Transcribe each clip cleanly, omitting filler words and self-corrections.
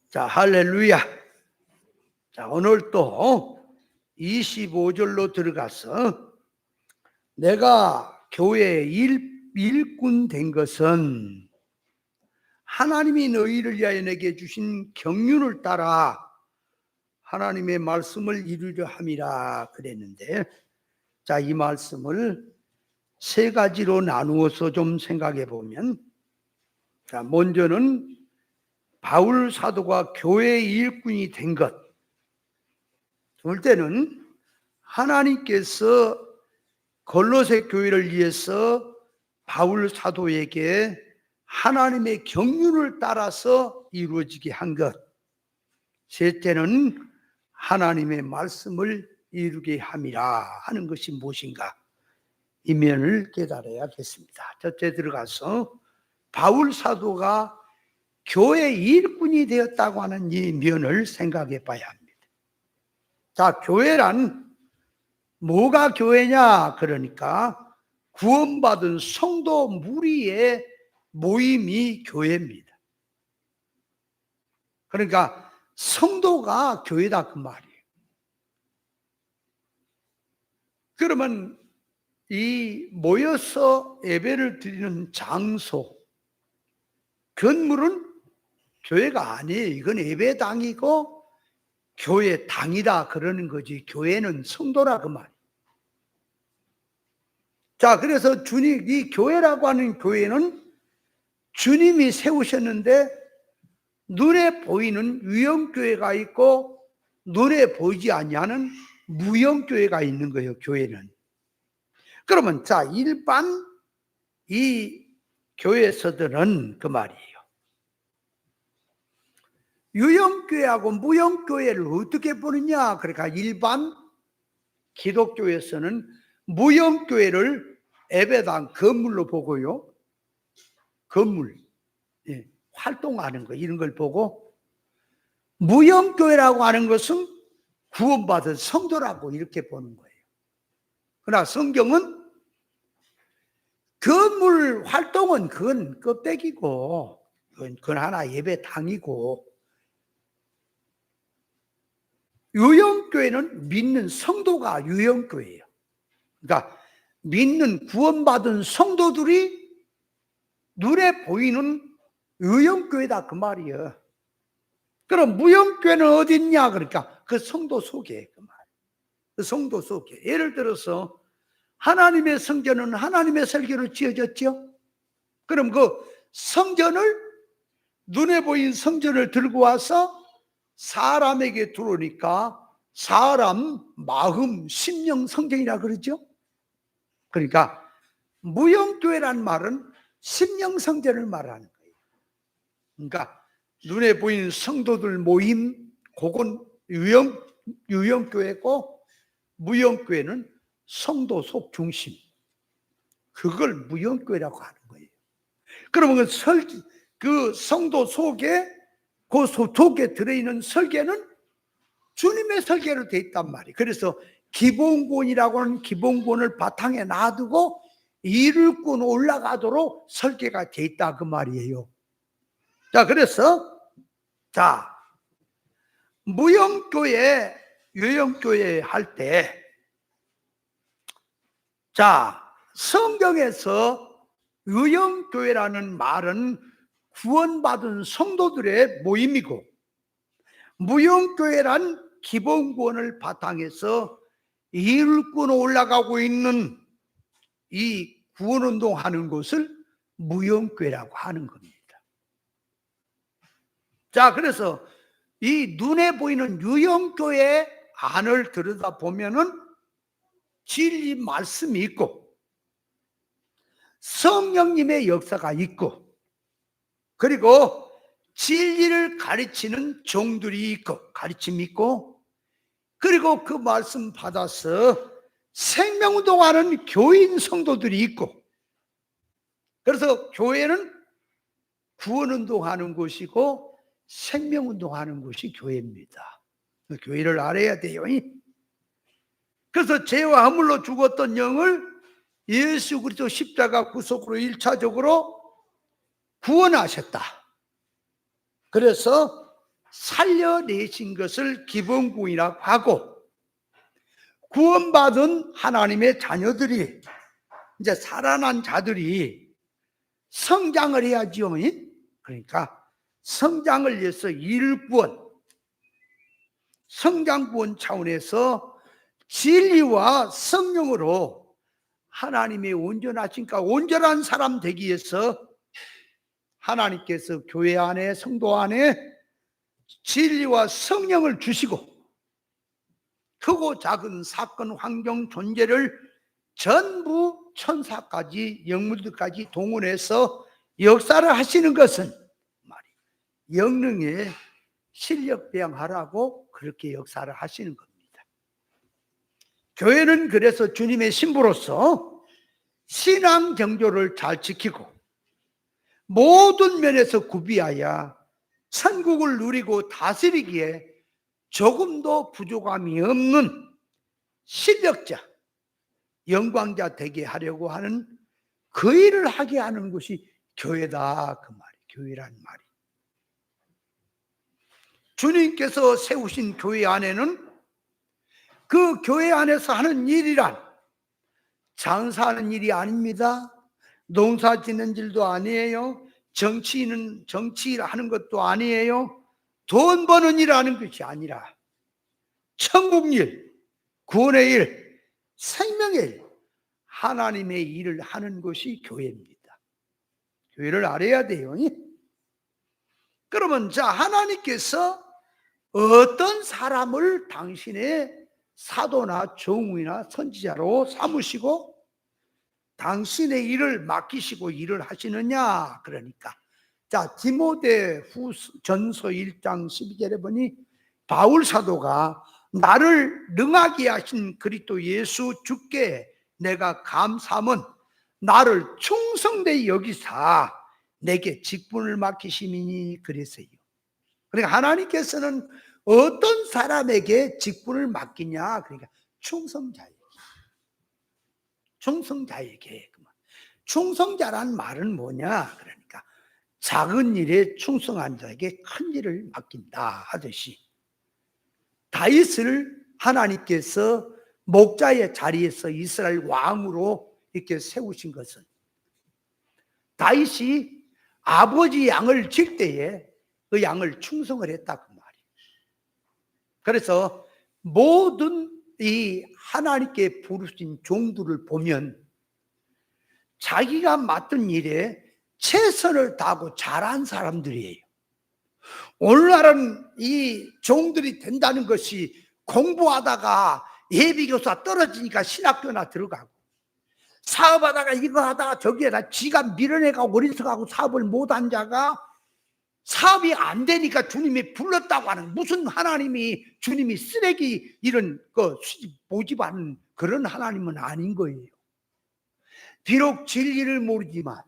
자, 할렐루야. 자, 오늘 또 25절로 들어가서 내가 교회 일꾼 된 것은 하나님이 너희를 위하여 내게 주신 경륜을 따라 하나님의 말씀을 이루려 함이라 그랬는데, 자, 이 말씀을 세 가지로 나누어서 좀 생각해 보면, 자, 먼저는 바울 사도가 교회의 일꾼이 된 것. 둘째는 하나님께서 골로새 교회를 위해서 바울 사도에게 하나님의 경륜을 따라서 이루어지게 한 것. 셋째는 하나님의 말씀을 이루게 함이라 하는 것이 무엇인가, 이 면을 깨달아야겠습니다. 첫째 들어가서 바울 사도가 교회 일꾼이 되었다고 하는 이 면을 생각해 봐야 합니다. 자, 교회란 뭐가 교회냐? 그러니까 구원받은 성도 무리의 모임이 교회입니다. 그러니까 성도가 교회다 그 말이에요. 그러면 이 모여서 예배를 드리는 장소, 건물은 교회가 아니에요. 이건 예배당이고 교회당이다 그러는 거지, 교회는 성도라 그 말이에요. 자, 그래서 주님, 이 교회라고 하는 교회는 주님이 세우셨는데 눈에 보이는 유형교회가 있고 눈에 보이지 아니하는 무형교회가 있는 거예요, 교회는. 그러면 자, 일반 이 교회에서들은 그 말이에요. 유형교회하고 무형교회를 어떻게 보느냐? 그러니까 일반 기독교에서는 무형교회를 예배당 건물로 보고요. 건물, 예, 활동하는 거 이런 걸 보고, 무형교회라고 하는 것은 구원받은 성도라고 이렇게 보는 거예요. 그러나 성경은 건물 활동은 그건 껍데기고, 그건 하나 예배당이고, 유형교회는 믿는 성도가 유형교회예요. 그러니까 믿는 구원받은 성도들이 눈에 보이는 유형교회다 그 말이에요. 그럼 무형교회는 어디 있냐? 그러니까 그 성도 속에 그 말. 그 성도 속에. 예를 들어서 하나님의 성전은 하나님의 설계로 지어졌죠. 그럼 그 성전을, 눈에 보이는 성전을 들고 와서 사람에게 들어오니까 사람 마음 심령 성전이라 그러죠. 그러니까 무형교회란 말은 심령 성전을 말하는 거예요. 그러니까 눈에 보이는 성도들 모임, 그건 유형교회고, 무형교회는 성도 속 중심, 그걸 무형교회라고 하는 거예요. 그러면 그 성도 속에, 그 속에 들어있는 설계는 주님의 설계로 되어 있단 말이에요. 그래서 기본권이라고 하는 기본권을 바탕에 놔두고 일꾼 올라가도록 설계가 되어 있다 그 말이에요. 자, 그래서 자, 무형교회, 유형교회 할 때, 자, 성경에서 유형교회라는 말은 구원받은 성도들의 모임이고, 무형교회란 기본권을 바탕해서 일꾼 올라가고 있는 이 구원운동 하는 것을 무형교회라고 하는 겁니다. 자, 그래서 이 눈에 보이는 유형교회 안을 들여다보면은 진리 말씀이 있고 성령님의 역사가 있고, 그리고 진리를 가르치는 종들이 있고, 가르침이 있고, 그리고 그 말씀 받아서 생명운동하는 교인 성도들이 있고, 그래서 교회는 구원운동하는 곳이고 생명운동하는 곳이 교회입니다. 교회를 알아야 돼요. 그래서 죄와 허물로 죽었던 영을 예수 그리스도 십자가 구속으로 1차적으로 구원하셨다. 그래서 살려내신 것을 기본구이라고 하고, 구원받은 하나님의 자녀들이, 이제 살아난 자들이 성장을 해야지요. 그러니까 성장을 위해서 일구원, 성장구원 차원에서 진리와 성령으로 하나님의 온전하신가 온전한 사람 되기 위해서 하나님께서 교회 안에, 성도 안에 진리와 성령을 주시고, 크고 작은 사건, 환경, 존재를 전부 천사까지, 영물들까지 동원해서 역사를 하시는 것은 영능의 실력 배양하라고 그렇게 역사를 하시는 겁니다. 교회는 그래서 주님의 신부로서 신앙 경조를 잘 지키고 모든 면에서 구비하여 천국을 누리고 다스리기에 조금도 부족함이 없는 실력자, 영광자 되게 하려고 하는 그 일을 하게 하는 것이 교회다, 그 말이, 교회란 말이. 주님께서 세우신 교회 안에는 그 교회 안에서 하는 일이란 장사하는 일이 아닙니다. 농사 짓는 일도 아니에요. 정치하는 것도 아니에요. 돈 버는 일 하는 것이 아니라 천국 일, 구원의 일, 생명의 일, 하나님의 일을 하는 것이 교회입니다. 교회를 알아야 돼요. 그러면 자, 하나님께서 어떤 사람을 당신의 사도나 종이나 선지자로 삼으시고 당신의 일을 맡기시고 일을 하시느냐? 그러니까 자, 디모데전서 1장 12절에 보니 바울 사도가 나를 능하게 하신 그리스도 예수 주께 내가 감사함은 나를 충성되이 여기사 내게 직분을 맡기심이니 그랬어요. 그러니까 하나님께서는 어떤 사람에게 직분을 맡기냐? 그러니까 충성자에게. 충성자에게. 충성자란 말은 뭐냐? 그러니까 작은 일에 충성한 자에게 큰 일을 맡긴다 하듯이 다윗을 하나님께서 목자의 자리에서 이스라엘 왕으로 이렇게 세우신 것은 다윗이 아버지 양을 칠 때에 그 양을 충성을 했다 그 말이에요. 그래서 모든 이 하나님께 부르신 종들을 보면 자기가 맡은 일에 최선을 다하고 잘한 사람들이에요. 오늘날은 이 종들이 된다는 것이 공부하다가 예비교사 떨어지니까 신학교나 들어가고 사업하다가 이거 하다가 저기에다 지가 밀어내가고 어리석하고 사업을 못한 자가 사업이 안 되니까 주님이 불렀다고 하는, 무슨 하나님이 주님이 쓰레기 이런 거 모집하는 그런 하나님은 아닌 거예요. 비록 진리를 모르지만,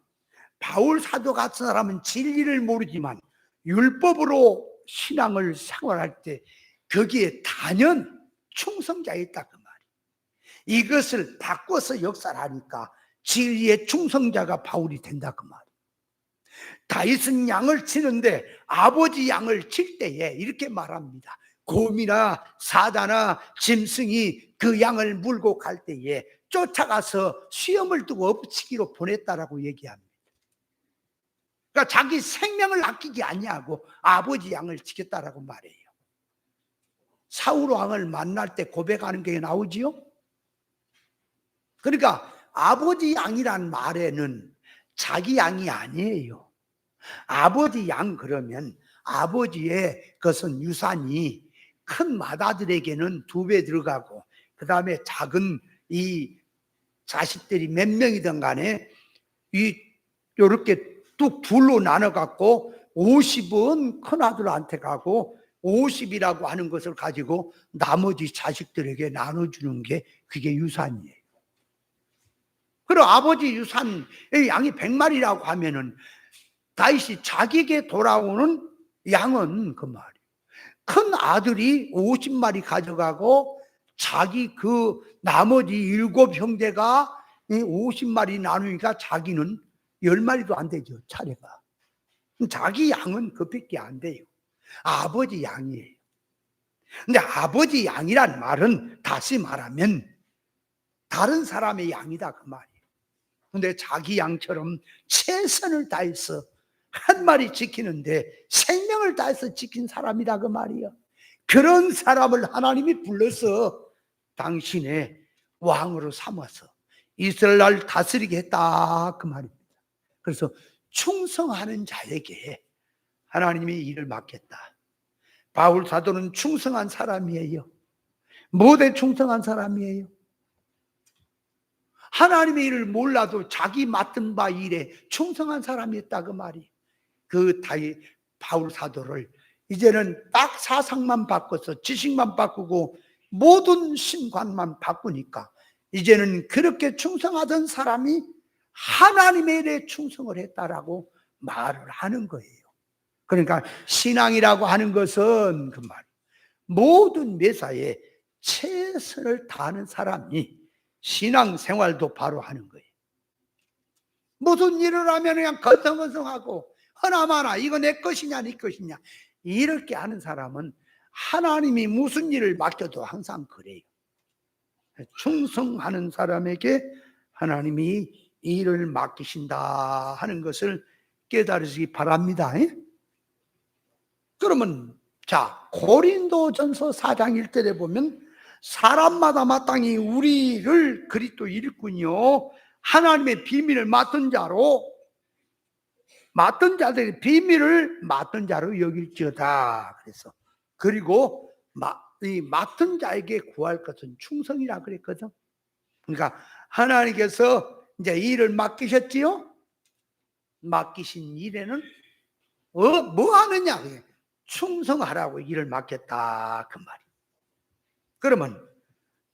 바울 사도 같은 사람은 진리를 모르지만 율법으로 신앙을 생활할 때 거기에 단연 충성자가 있다 그 말이에요. 이것을 바꿔서 역사를 하니까 진리의 충성자가 바울이 된다 그 말이에요. 다윗은 양을 치는데 아버지 양을 칠 때에 이렇게 말합니다. 곰이나 사자나 짐승이 그 양을 물고 갈 때에 쫓아가서 수염을 두고 엎치기로 보냈다라고 얘기합니다. 그러니까 자기 생명을 아끼지 아니하고 아버지 양을 지켰다라고 말해요. 사울 왕을 만날 때 고백하는 게 나오지요. 그러니까 아버지 양이란 말에는 자기 양이 아니에요. 아버지 양 그러면 아버지의 것은 유산이 큰 맏아들에게는 2배 들어가고 그 다음에 작은 이 자식들이 몇 명이든 간에 이렇게 뚝 둘로 나눠 갖고 50은 큰아들한테 가고 50이라고 하는 것을 가지고 나머지 자식들에게 나눠주는 게 그게 유산이에요. 그리고 아버지 유산의 양이 100마리라고 하면은 다윗이 자기에게 돌아오는 양은 그 말이에요. 큰 아들이 50마리 가져가고 자기 그 나머지 7 형제가 50마리 나누니까 자기는 10마리도 안 되죠, 차례가. 자기 양은 그밖에 안 돼요. 아버지 양이에요. 근데 아버지 양이란 말은 다시 말하면 다른 사람의 양이다 그 말이에요. 근데 자기 양처럼 최선을 다해서 한 마리 지키는데 생명을 다해서 지킨 사람이다 그 말이에요. 그런 사람을 하나님이 불러서 당신의 왕으로 삼아서 이스라엘을 다스리게 했다 그 말입니다. 그래서 충성하는 자에게 하나님이 일을 맡겼다. 바울 사도는 충성한 사람이에요. 무엇에 충성한 사람이에요? 하나님의 일을 몰라도 자기 맡은 바 일에 충성한 사람이었다 그 말이에요. 그 바울 사도를 이제는 딱 사상만 바꿔서 지식만 바꾸고 모든 신관만 바꾸니까 이제는 그렇게 충성하던 사람이 하나님의 일에 충성을 했다라고 말을 하는 거예요. 그러니까 신앙이라고 하는 것은 그 말, 모든 매사에 최선을 다하는 사람이 신앙생활도 바로 하는 거예요. 무슨 일을 하면 그냥 건성건성하고 하나마나 이거 내 것이냐 네 것이냐 이렇게 하는 사람은 하나님이 무슨 일을 맡겨도 항상 그래요. 충성하는 사람에게 하나님이 일을 맡기신다 하는 것을 깨달으시기 바랍니다. 그러면 자, 고린도전서 4장 1절에 보면 사람마다 마땅히 우리를 그리스도 일꾼이요 하나님의 비밀을 맡은 자들의 비밀을 맡은 자로 여길지어다. 그래서 그리고 이 맡은 자에게 구할 것은 충성이라 그랬거든. 그러니까 하나님께서 이제 일을 맡기셨지요. 맡기신 일에는 뭐 하느냐? 충성하라고 일을 맡겼다 그 말이에요. 그러면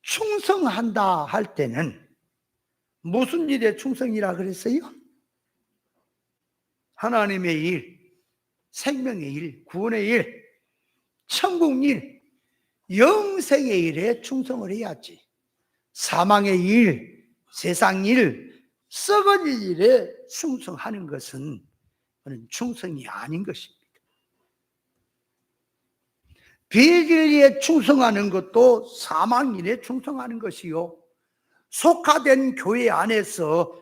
충성한다 할 때는 무슨 일에 충성이라 그랬어요? 하나님의 일, 생명의 일, 구원의 일, 천국 일, 영생의 일에 충성을 해야지. 사망의 일, 세상 일, 썩은 일에 충성하는 것은 충성이 아닌 것입니다. 비진리에 충성하는 것도 사망일에 충성하는 것이요, 속화된 교회 안에서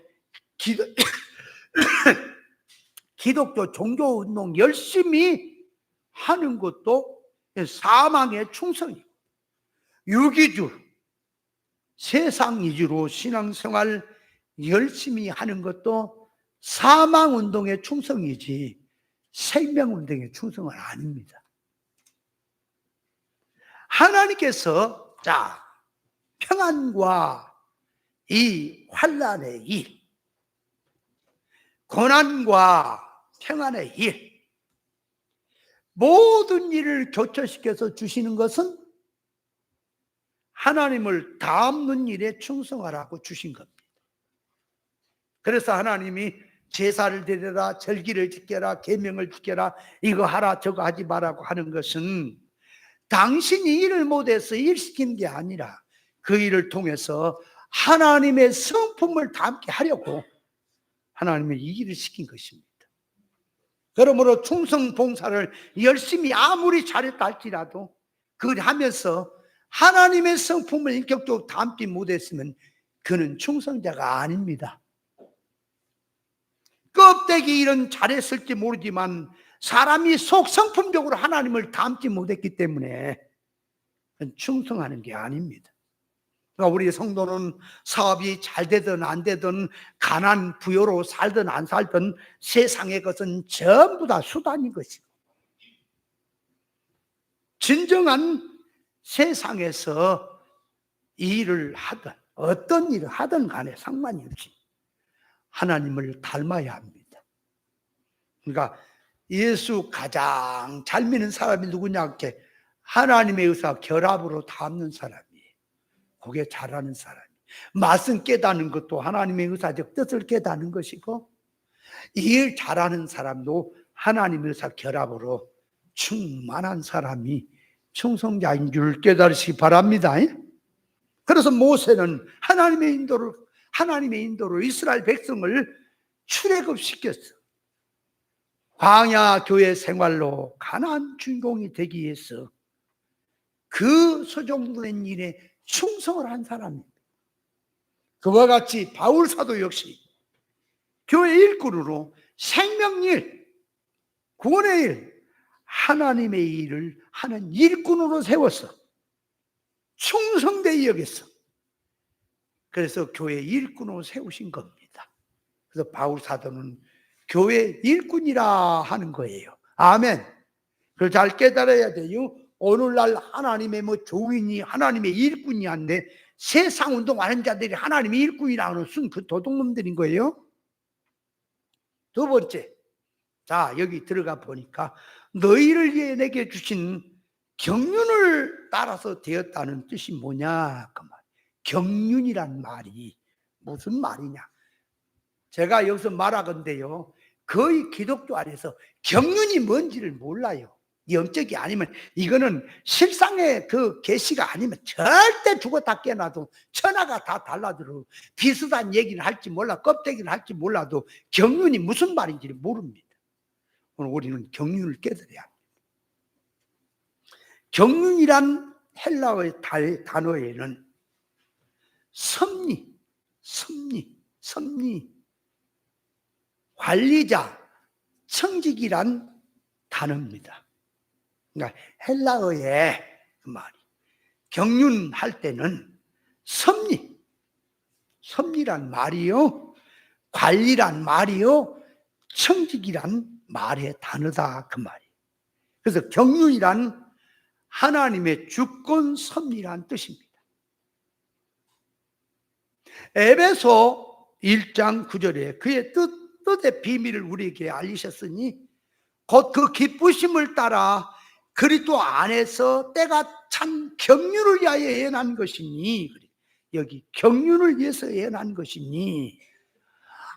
기독교 종교운동 열심히 하는 것도 사망의 충성이고, 유기주, 세상 위주로 신앙생활 열심히 하는 것도 사망운동의 충성이지 생명운동의 충성은 아닙니다. 하나님께서 자, 평안과 이 환난의 일, 고난과 평안의 일, 모든 일을 교차시켜서 주시는 것은 하나님을 닮는 일에 충성하라고 주신 겁니다. 그래서 하나님이 제사를 드려라, 절기를 지켜라, 계명을 지켜라, 이거 하라 저거 하지 말라고 하는 것은 당신이 일을 못해서 일시키는 게 아니라 그 일을 통해서 하나님의 성품을 담게 하려고 하나님의 이 일을 시킨 것입니다. 그러므로 충성 봉사를 열심히 아무리 잘했다 할지라도 그걸 하면서 하나님의 성품을 인격적으로 담지 못했으면 그는 충성자가 아닙니다. 껍데기 일은 잘했을지 모르지만 사람이 속 성품적으로 하나님을 닮지 못했기 때문에 충성하는 게 아닙니다. 그러니까 우리 성도는 사업이 잘 되든 안 되든 가난 부여로 살든 안 살든 세상의 것은 전부 다 수단인 것이고, 진정한 세상에서 일을 하든 어떤 일을 하든 간에 상관이 없이 하나님을 닮아야 합니다. 그러니까 예수 가장 잘 믿는 사람이 누구냐 할게 하나님의 의사 결합으로 닮는 사람이에요. 그게 잘하는 사람이에요. 말씀 깨닫는 것도 하나님의 의사적 뜻을 깨닫는 것이고, 일 잘하는 사람도 하나님의 의사 결합으로 충만한 사람이 충성자인 줄 깨달으시기 바랍니다. 그래서 모세는 하나님의 인도로 이스라엘 백성을 출애굽시켰어. 광야 교회 생활로 가나안 주인공이 되기 위해서 그 소정된 일에 충성을 한 사람입니다. 그와 같이 바울 사도 역시 교회 일꾼으로 생명일, 구원의 일, 하나님의 일을 하는 일꾼으로 세워서 충성되이 여겼어. 그래서 교회 일꾼으로 세우신 겁니다. 그래서 바울 사도는 교회 일꾼이라 하는 거예요. 아멘. 그걸 잘 깨달아야 돼요. 오늘날 하나님의 종인이 하나님의 일꾼이 한데 세상 운동하는 자들이 하나님의 일꾼이라는 순 그 도둑놈들인 거예요. 두 번째, 자 여기 들어가 보니까 너희를 위해 내게 주신 경륜을 따라서 되었다는 뜻이 뭐냐 그 말. 경륜이란 말이 무슨 말이냐? 제가 여기서 말하건대요, 거의 기독교 안에서 경륜이 뭔지를 몰라요. 영적이 아니면, 이거는 실상의 그 계시가 아니면 절대 죽었다 깨어나도 천하가 다 달라들어 비슷한 얘기는 할지 몰라, 껍데기는 할지 몰라도 경륜이 무슨 말인지 모릅니다. 오늘 우리는 경륜을 깨달아야 합니다. 경륜이란 헬라어의 단어에는 섭리, 관리자, 청직이란 단어입니다. 그러니까 헬라어의 그 말이 경륜할 때는 섭리란 말이요, 관리란 말이요, 청직이란 말의 단어다 그 말이에요. 그래서 경륜이란 하나님의 주권 섭리란 뜻입니다. 에베소 1장 9절에 그의 뜻의 비밀을 우리에게 알리셨으니 곧 그 기쁘심을 따라 그리스도 안에서 때가 참 경륜을 위하여 예언한 것이니, 여기 경륜을 위해서 예언한 것이니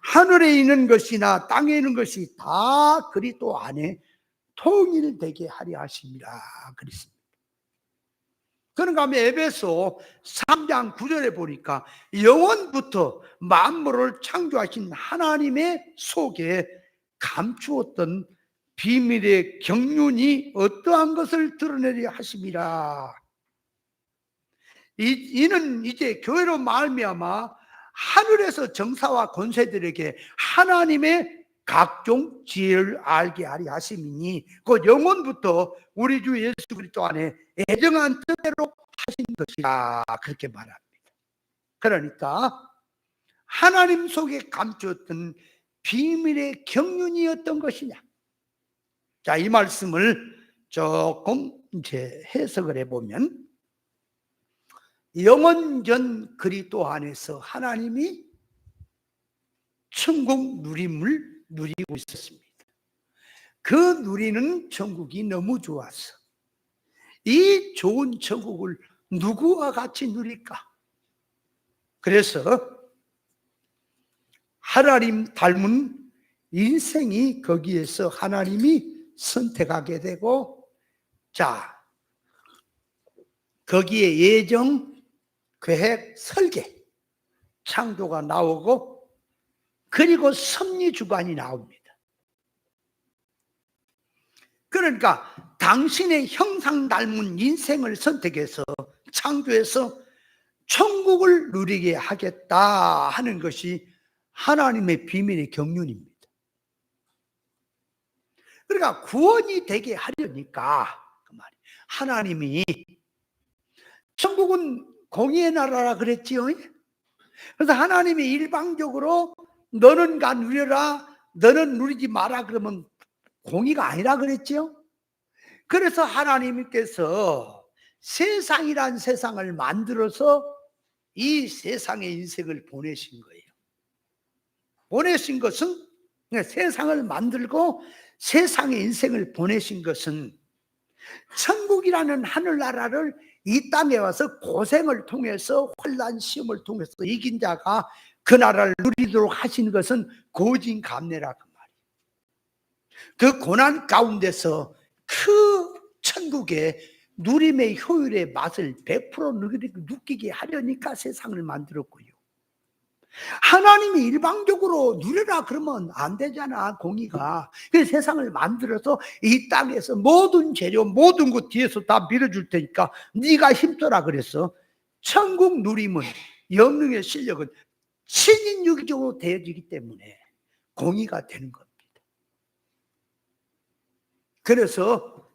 하늘에 있는 것이나 땅에 있는 것이 다 그리스도 안에 통일되게 하려 하심이라 그랬습니다. 그런가 하면 에베소 3장 9절에 보니까 영원부터 만물을 창조하신 하나님의 속에 감추었던 비밀의 경륜이 어떠한 것을 드러내려 하심이라. 이는 이제 교회로 말미암아 하늘에서 정사와 권세들에게 하나님의 각종 지혜를 알게 하려 하심이니 곧 영원부터 우리 주 예수 그리스도 안에 애정한 뜻대로 하신 것이라, 그렇게 말합니다. 그러니까 하나님 속에 감추었던 비밀의 경륜이 어떤 것이냐. 자, 이 말씀을 조금 이제 해석을 해보면, 영원전 그리스도 안에서 하나님이 천국 누림을 누리고 있었습니다. 그 누리는 천국이 너무 좋았어. 이 좋은 천국을 누구와 같이 누릴까? 그래서 하나님 닮은 인생이 거기에서 하나님이 선택하게 되고, 자, 거기에 예정, 계획, 설계, 창조가 나오고, 그리고 섭리 주관이 나옵니다. 그러니까 당신의 형상 닮은 인생을 선택해서 창조해서 천국을 누리게 하겠다 하는 것이 하나님의 비밀의 경륜입니다. 그러니까 구원이 되게 하려니까 그 말이, 하나님이 천국은 공의의 나라라 그랬지요. 그래서 하나님이 일방적으로 너는 가 누려라, 너는 누리지 마라 그러면 공의가 아니라 그랬지요. 그래서 하나님께서 세상이란 세상을 만들어서 이 세상의 인생을 보내신 거예요. 보내신 것은, 세상을 만들고 세상의 인생을 보내신 것은 천국이라는 하늘나라를 이 땅에 와서 고생을 통해서, 환난 시험을 통해서 이긴 자가 그 나라를 누리도록 하신 것은 고진감래라 그 말이에요. 그 고난 가운데서 그 천국의 누림의 효율의 맛을 100% 느끼게 하려니까 세상을 만들었고요. 하나님이 일방적으로 누려라 그러면 안 되잖아, 공의가. 그래서 세상을 만들어서 이 땅에서 모든 재료, 모든 것 뒤에서 다 밀어줄 테니까 네가 힘써라 그랬어. 천국 누림은, 영능의 실력은 신인유기적으로 되어지기 때문에 공의가 되는 겁니다. 그래서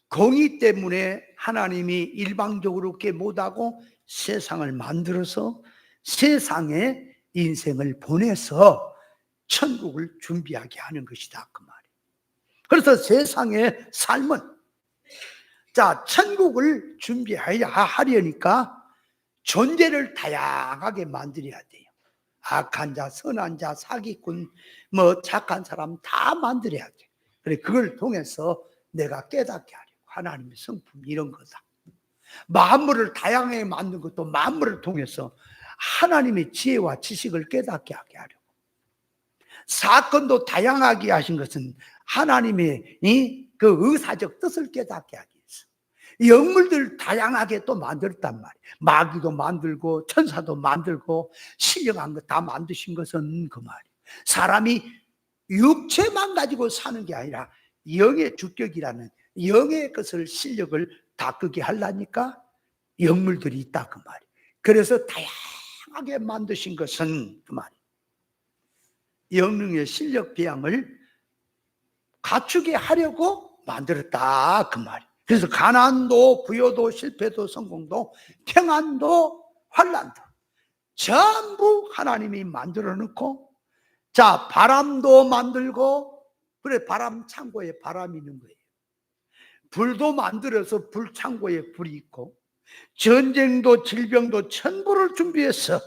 공의 때문에 하나님이 일방적으로 그렇게 못하고 세상을 만들어서 세상에 인생을 보내서 천국을 준비하게 하는 것이다, 그 말이에요. 그래서 세상의 삶은, 자, 천국을 준비하려니까 존재를 다양하게 만들어야 돼요. 악한 자, 선한 자, 사기꾼, 뭐 착한 사람 다 만들어야 돼. 그래, 그걸 통해서 내가 깨닫게 하려고 하나님의 성품 이런 거다. 만물을 다양하게 만든 것도 만물을 통해서 하나님의 지혜와 지식을 깨닫게 하게 하려고. 사건도 다양하게 하신 것은 하나님의 그 의사적 뜻을 깨닫게 하기 위해서. 영물들 다양하게 또 만들었단 말이에요. 마귀도 만들고 천사도 만들고 신령한 것 다 만드신 것은 그 말이에요. 사람이 육체만 가지고 사는 게 아니라 영의 주격이라는 영의 것을 실력을 닦게 하려니까 영물들이 있다, 그 말이에요. 그래서 다양하게 만드신 것은 그 말이에요. 영능의 실력 배양을 갖추게 하려고 만들었다, 그 말이에요. 그래서 가난도 부여도 실패도 성공도 평안도 환난도 전부 하나님이 만들어 놓고, 자, 바람도 만들고, 그래, 바람 창고에 바람이 있는 거예요. 불도 만들어서 불 창고에 불이 있고, 전쟁도 질병도 천부를 준비해서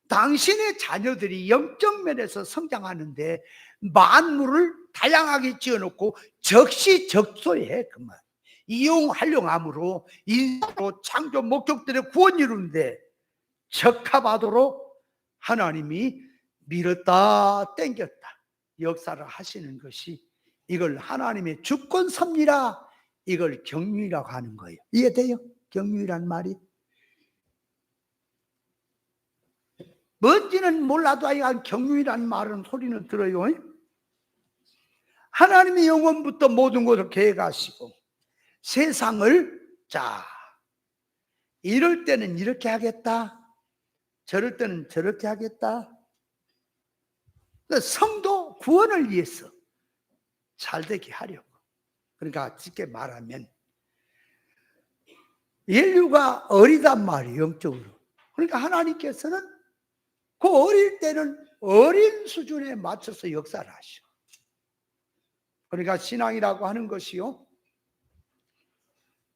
당신의 자녀들이 영적 면에서 성장하는데 만물을 다양하게 지어놓고 적시적소에 그만 이용하려함으로 인사로 창조 목적들의 구원 이루는데 적합하도록 하나님이 밀었다 땡겼다 역사를 하시는 것이, 이걸 하나님의 주권 섭리라, 이걸 경륜이라고 하는 거예요. 이해돼요? 경륜이란 말이 뭔지는 몰라도 아이가 경륜이란 말은 소리는 들어요. 하나님이 영원부터 모든 것을 계획하시고 세상을, 자, 이럴 때는 이렇게 하겠다, 저럴 때는 저렇게 하겠다. 성도 구원을 위해서 잘 되게 하려고. 그러니까 쉽게 말하면 인류가 어리단 말이에요, 영적으로. 그러니까 하나님께서는 그 어릴 때는 어린 수준에 맞춰서 역사를 하셔. 그러니까 신앙이라고 하는 것이요,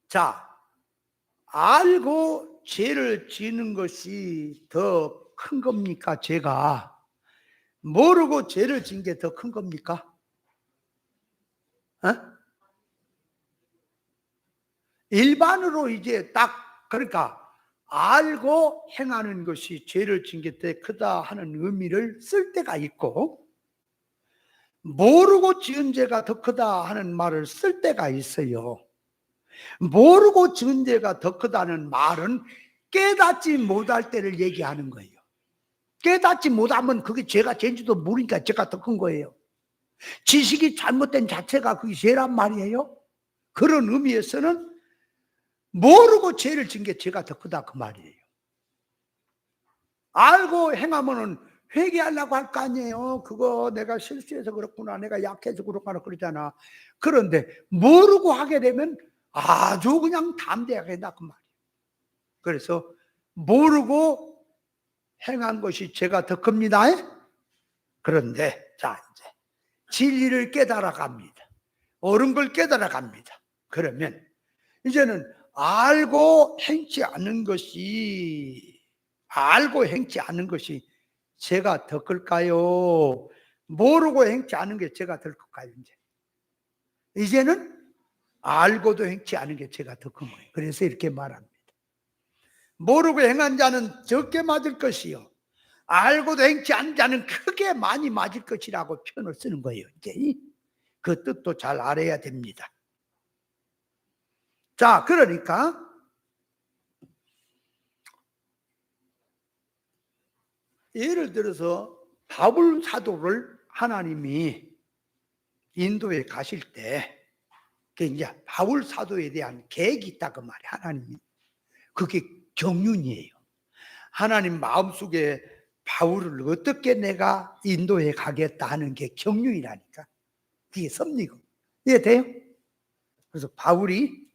자, 알고 죄를 지는 것이 더 큰 겁니까? 죄가 모르고 죄를 진 게 더 큰 겁니까? 어? 일반으로 이제 딱, 그러니까 알고 행하는 것이 죄를 진 게 더 크다 하는 의미를 쓸 때가 있고, 모르고 지은 죄가 더 크다 하는 말을 쓸 때가 있어요. 모르고 지은 죄가 더 크다는 말은 깨닫지 못할 때를 얘기하는 거예요. 깨닫지 못하면 그게 죄가 죄인지도 모르니까 죄가 더 큰 거예요. 지식이 잘못된 자체가 그게 죄란 말이에요. 그런 의미에서는 모르고 죄를 진 게 죄가 더 크다 그 말이에요. 알고 행하면은 회개하려고 할 거 아니에요. 그거 내가 실수해서 그렇구나, 내가 약해서 그렇구나 그러잖아. 그런데 모르고 하게 되면 아주 그냥 담대하게 한다 그 말이에요. 그래서 모르고 행한 것이 죄가 더 큽니다. 그런데 자, 이제 진리를 깨달아 갑니다. 옳은 걸 깨달아 갑니다. 그러면 이제는 알고 행치 않는 것이 죄가 더 클까요? 모르고 행치 않은 게 죄가 더 클까요? 이제는 알고도 행치 않은 게 죄가 더 큰 거예요. 그래서 이렇게 말합니다. 모르고 행한 자는 적게 맞을 것이요, 알고도 행치 않은 자는 크게 많이 맞을 것이라고 표현을 쓰는 거예요. 이제 그 뜻도 잘 알아야 됩니다. 자, 그러니까 예를 들어서 바울 사도를 하나님이 인도에 가실 때, 그 이제 바울 사도에 대한 계획이 있다 그 말이에요. 하나님이. 그게 경륜이에요. 하나님 마음속에 바울을 어떻게 내가 인도에 가겠다 하는 게 경륜이라니까. 그게 섭리고. 이해돼요? 그래서 바울이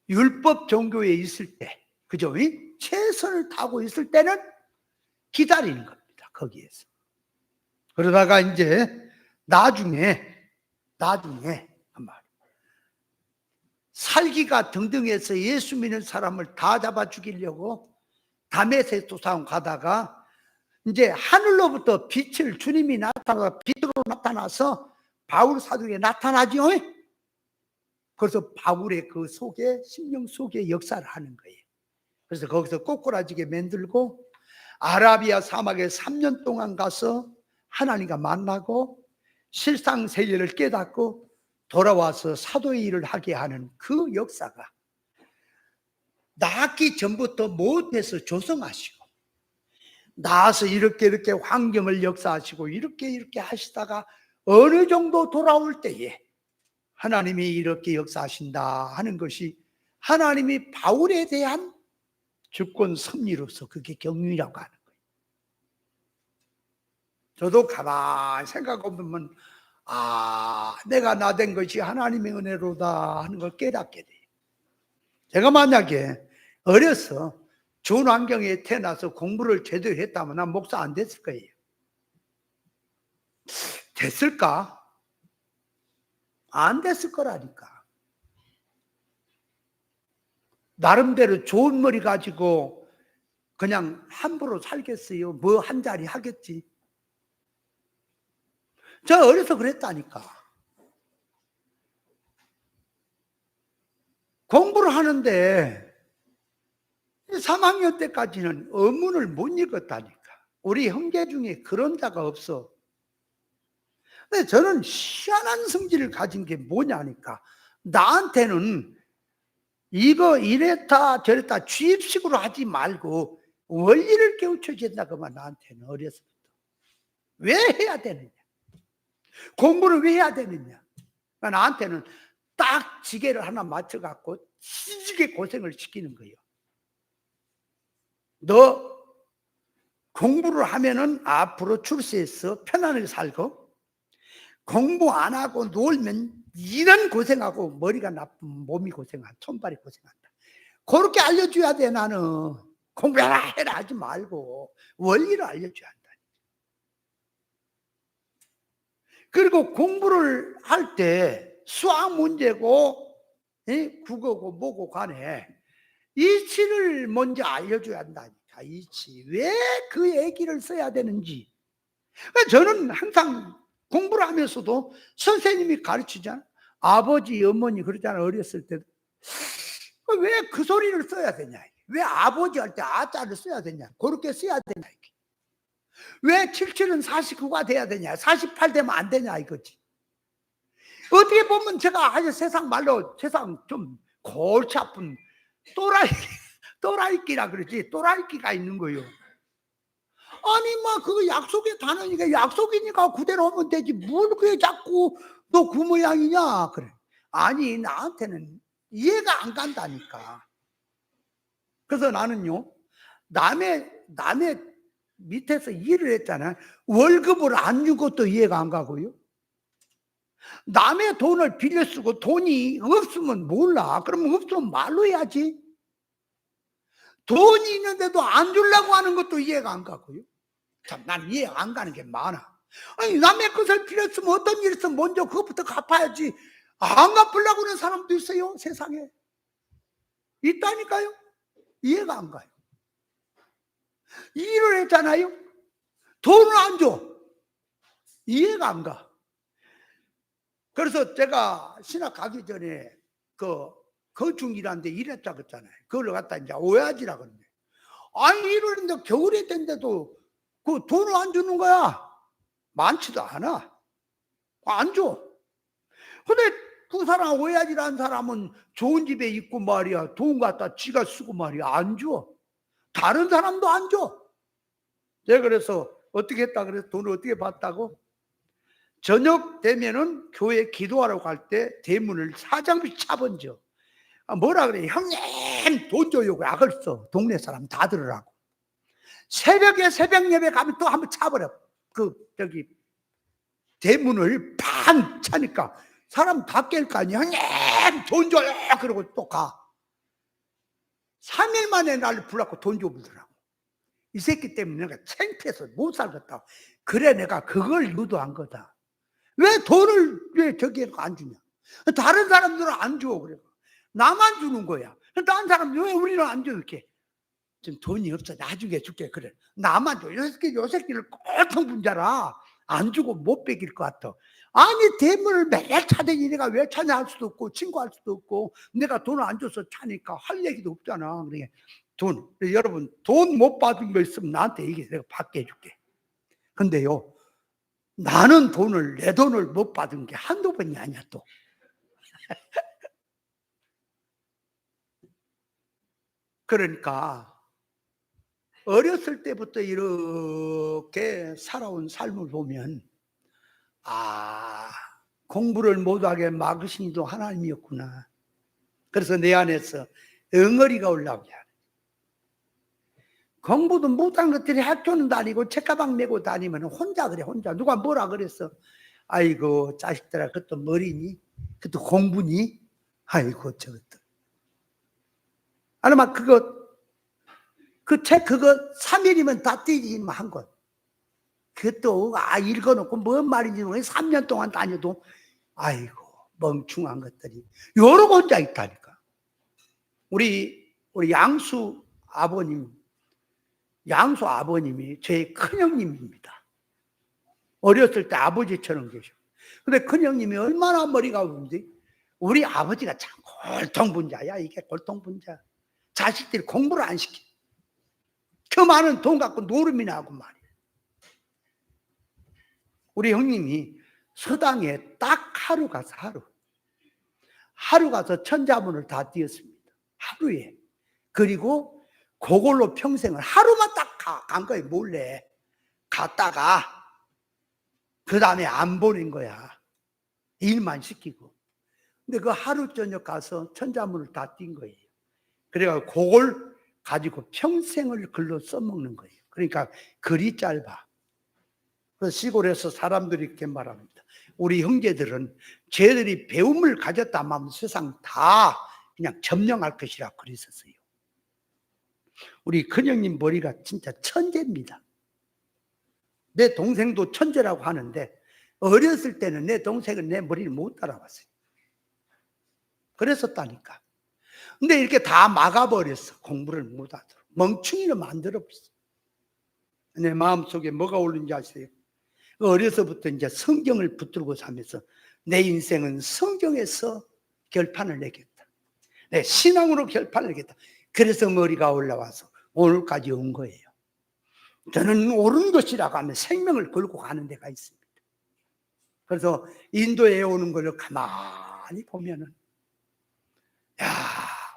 율법 종교에 있을 때, 그죠? 최선을 다하고 있을 때는 기다리는 겁니다. 거기에서. 그러다가 이제 나중에 살기가 등등해서 예수 믿는 사람을 다 잡아 죽이려고 다메섹 도상 가다가 이제 하늘로부터 빛을 주님이 나타나서 빛으로 나타나서 바울 사도에 나타나죠. 그래서 바울의 그 속에 심령 속에 역사를 하는 거예요. 그래서 거기서 꼬꾸라지게 만들고 아라비아 사막에 3년 동안 가서 하나님과 만나고 실상세계를 깨닫고 돌아와서 사도의 일을 하게 하는 그 역사가 낳기 전부터 못해서 조성하시고 나와서 이렇게 환경을 역사하시고 이렇게 하시다가 어느 정도 돌아올 때에 하나님이 이렇게 역사하신다 하는 것이 하나님이 바울에 대한 주권 섭리로서 그게 경륜이라고 하는 거예요. 저도 가만히 생각해보면 내가 나된 것이 하나님의 은혜로다 하는 걸 깨닫게 돼요. 제가 만약에 어려서 좋은 환경에 태어나서 공부를 제대로 했다면 난 목사 안 됐을 거예요. 됐을까? 안 됐을 거라니까. 나름대로 좋은 머리 가지고 그냥 함부로 살겠어요? 뭐 한 자리 하겠지. 저 어려서 그랬다니까. 공부를 하는데 3학년 때까지는 어문을 못 읽었다니까. 우리 형제 중에 그런 자가 없어. 근데 저는 희한한 성질을 가진 게 뭐냐니까. 나한테는 이거 이랬다 저랬다 주입식으로 하지 말고 원리를 깨우쳐 준다 그만. 나한테는 어려서부터. 왜 해야 되느냐? 공부를 왜 해야 되느냐? 나한테는 딱 지게를 하나 맞춰갖고 지지게 고생을 시키는 거예요. 너 공부를 하면은 앞으로 출세해서 편안하게 살고 공부 안 하고 놀면 이런 고생하고 머리가 나쁜 몸이 고생한다. 손발이 고생한다. 그렇게 알려줘야 돼. 나는 공부해라 해라 하지 말고 원리를 알려줘야 한다. 그리고 공부를 할 때 수학 문제고 국어고 뭐고 간에 이치를 먼저 알려줘야 한다니까. 이치. 왜 그 얘기를 써야 되는지. 저는 항상 공부를 하면서도 선생님이 가르치잖아. 아버지, 어머니 그러잖아. 어렸을 때도. 왜 그 소리를 써야 되냐. 왜 아버지 할 때 아자를 써야 되냐. 그렇게 써야 되냐. 왜 77은 49가 돼야 되냐. 48 되면 안 되냐 이거지. 어떻게 보면 제가 아주 세상 말로 세상 좀 골치 아픈 또라이끼라 그러지. 또라이끼가 있는 거예요. 아니 그거 약속의 단어니까 약속이니까 그대로 하면 되지. 뭘 그게 자꾸 너 그 모양이냐 그래. 아니 나한테는 이해가 안 간다니까. 그래서 나는요 남의 밑에서 일을 했잖아요. 월급을 안 준 것도 이해가 안 가고요. 남의 돈을 빌려 쓰고 돈이 없으면 몰라. 그러면 없으면 말로 해야지. 돈이 있는데도 안 주려고 하는 것도 이해가 안 가고요. 참, 난 이해 안 가는 게 많아. 아니, 남의 것을 빌려 쓰면 어떤 일 있으면 먼저 그것부터 갚아야지. 안 갚으려고 하는 사람도 있어요, 세상에. 있다니까요. 이해가 안 가요. 일을 했잖아요. 돈을 안 줘. 이해가 안 가. 그래서 제가 신학 가기 전에 그 거중이라는 데 일했다고 했잖아요. 그걸 갖다 이제 오야지라고 그러네. 아니, 일을 했는데 겨울에 된데도 그 돈을 안 주는 거야. 많지도 않아. 안 줘. 근데 그 사람 오야지라는 사람은 좋은 집에 있고 말이야. 돈 갖다 지가 쓰고 말이야. 안 줘. 다른 사람도 안 줘. 내가 그래서 어떻게 했다 그래서 돈을 어떻게 받다고? 저녁 되면은 교회 기도하러 갈 때 대문을 사장비 차번져. 뭐라 그래? 형님 돈 줘요. 악을 써. 동네 사람 다 들으라고. 새벽에 새벽 예배 가면 또 한번 차버려. 저기 대문을 반 차니까 사람 다 깰 거 아니야. 형님 돈 줘요. 그러고 또 가. 3일 만에 나를 불렀고 돈 줘보더라고. 이 새끼 때문에 내가 창피해서 못 살겠다. 그래 내가 그걸 유도한 거다. 왜 돈을 왜 저기에 안 주냐? 다른 사람들은 안 줘. 그래. 나만 주는 거야. 다른 사람들 왜 우리는 안 줘? 이렇게. 지금 돈이 없어. 나중에 줄게. 그래. 나만 줘. 요 새끼를 꼴통 분자라. 안 주고 못 베길 것 같아. 아니 대문을 매일 차대니 내가 왜 차냐 할 수도 없고 친구할 수도 없고 내가 돈을 안 줘서 차니까 할 얘기도 없잖아. 그러니까 돈. 여러분 돈 못 받은 거 있으면 나한테 얘기해. 내가 받게 해줄게. 근데요. 나는 내 돈을 못 받은 게 한두 번이 아니야 또. 그러니까 어렸을 때부터 이렇게 살아온 삶을 보면 공부를 못하게 막으신 이도 하나님이었구나. 그래서 내 안에서 응어리가 올라오게 하네. 공부도 못한 것들이 학교는 다니고 책가방 메고 다니면 혼자 그래. 혼자 누가 뭐라 그랬어. 아이고 자식들아 그것도 머리니? 그것도 공부니? 아이고 저것들. 아마 그 책 그거 3일이면 다 띄기만 한 것. 그것도 읽어놓고 뭔 말인지 모르겠어. 3년 동안 다녀도 아이고 멍충한 것들이 여러 혼자 있다니까. 우리 양수 아버님이 제 큰형님입니다. 어렸을 때 아버지처럼 계셔. 근데 큰형님이 얼마나 머리가 좋은지. 우리 아버지가 참 골통분자야. 이게 골통분자. 자식들이 공부를 안 시켜. 그 많은 돈 갖고 노름이나 하고 말이야. 우리 형님이 서당에 딱 하루 가서 천자문을 다 띄었습니다. 하루에. 그리고 그걸로 평생을 하루만 딱 간 거예요. 몰래 갔다가 그 다음에 안 보낸 거야. 일만 시키고. 근데 그 하루 저녁 가서 천자문을 다 띈 거예요. 그래가 그걸 가지고 평생을 글로 써먹는 거예요. 그러니까 글이 짧아. 그래서 시골에서 사람들이 이렇게 말합니다. 우리 형제들은 쟤들이 배움을 가졌다 하면 세상 다 그냥 점령할 것이라 그랬었어요. 우리 큰형님 머리가 진짜 천재입니다. 내 동생도 천재라고 하는데 어렸을 때는 내 동생은 내 머리를 못 따라왔어요. 그랬었다니까. 근데 이렇게 다 막아버렸어. 공부를 못하도록. 멍충이를 만들어버렸어. 내 마음속에 뭐가 오는지 아세요? 어려서부터 이제 성경을 붙들고 살면서 내 인생은 성경에서 결판을 내겠다. 내 신앙으로 결판을 내겠다. 그래서 머리가 올라와서 오늘까지 온 거예요. 저는 옳은 것이라고 하면 생명을 걸고 가는 데가 있습니다. 그래서 인도에 오는 걸 가만히 보면은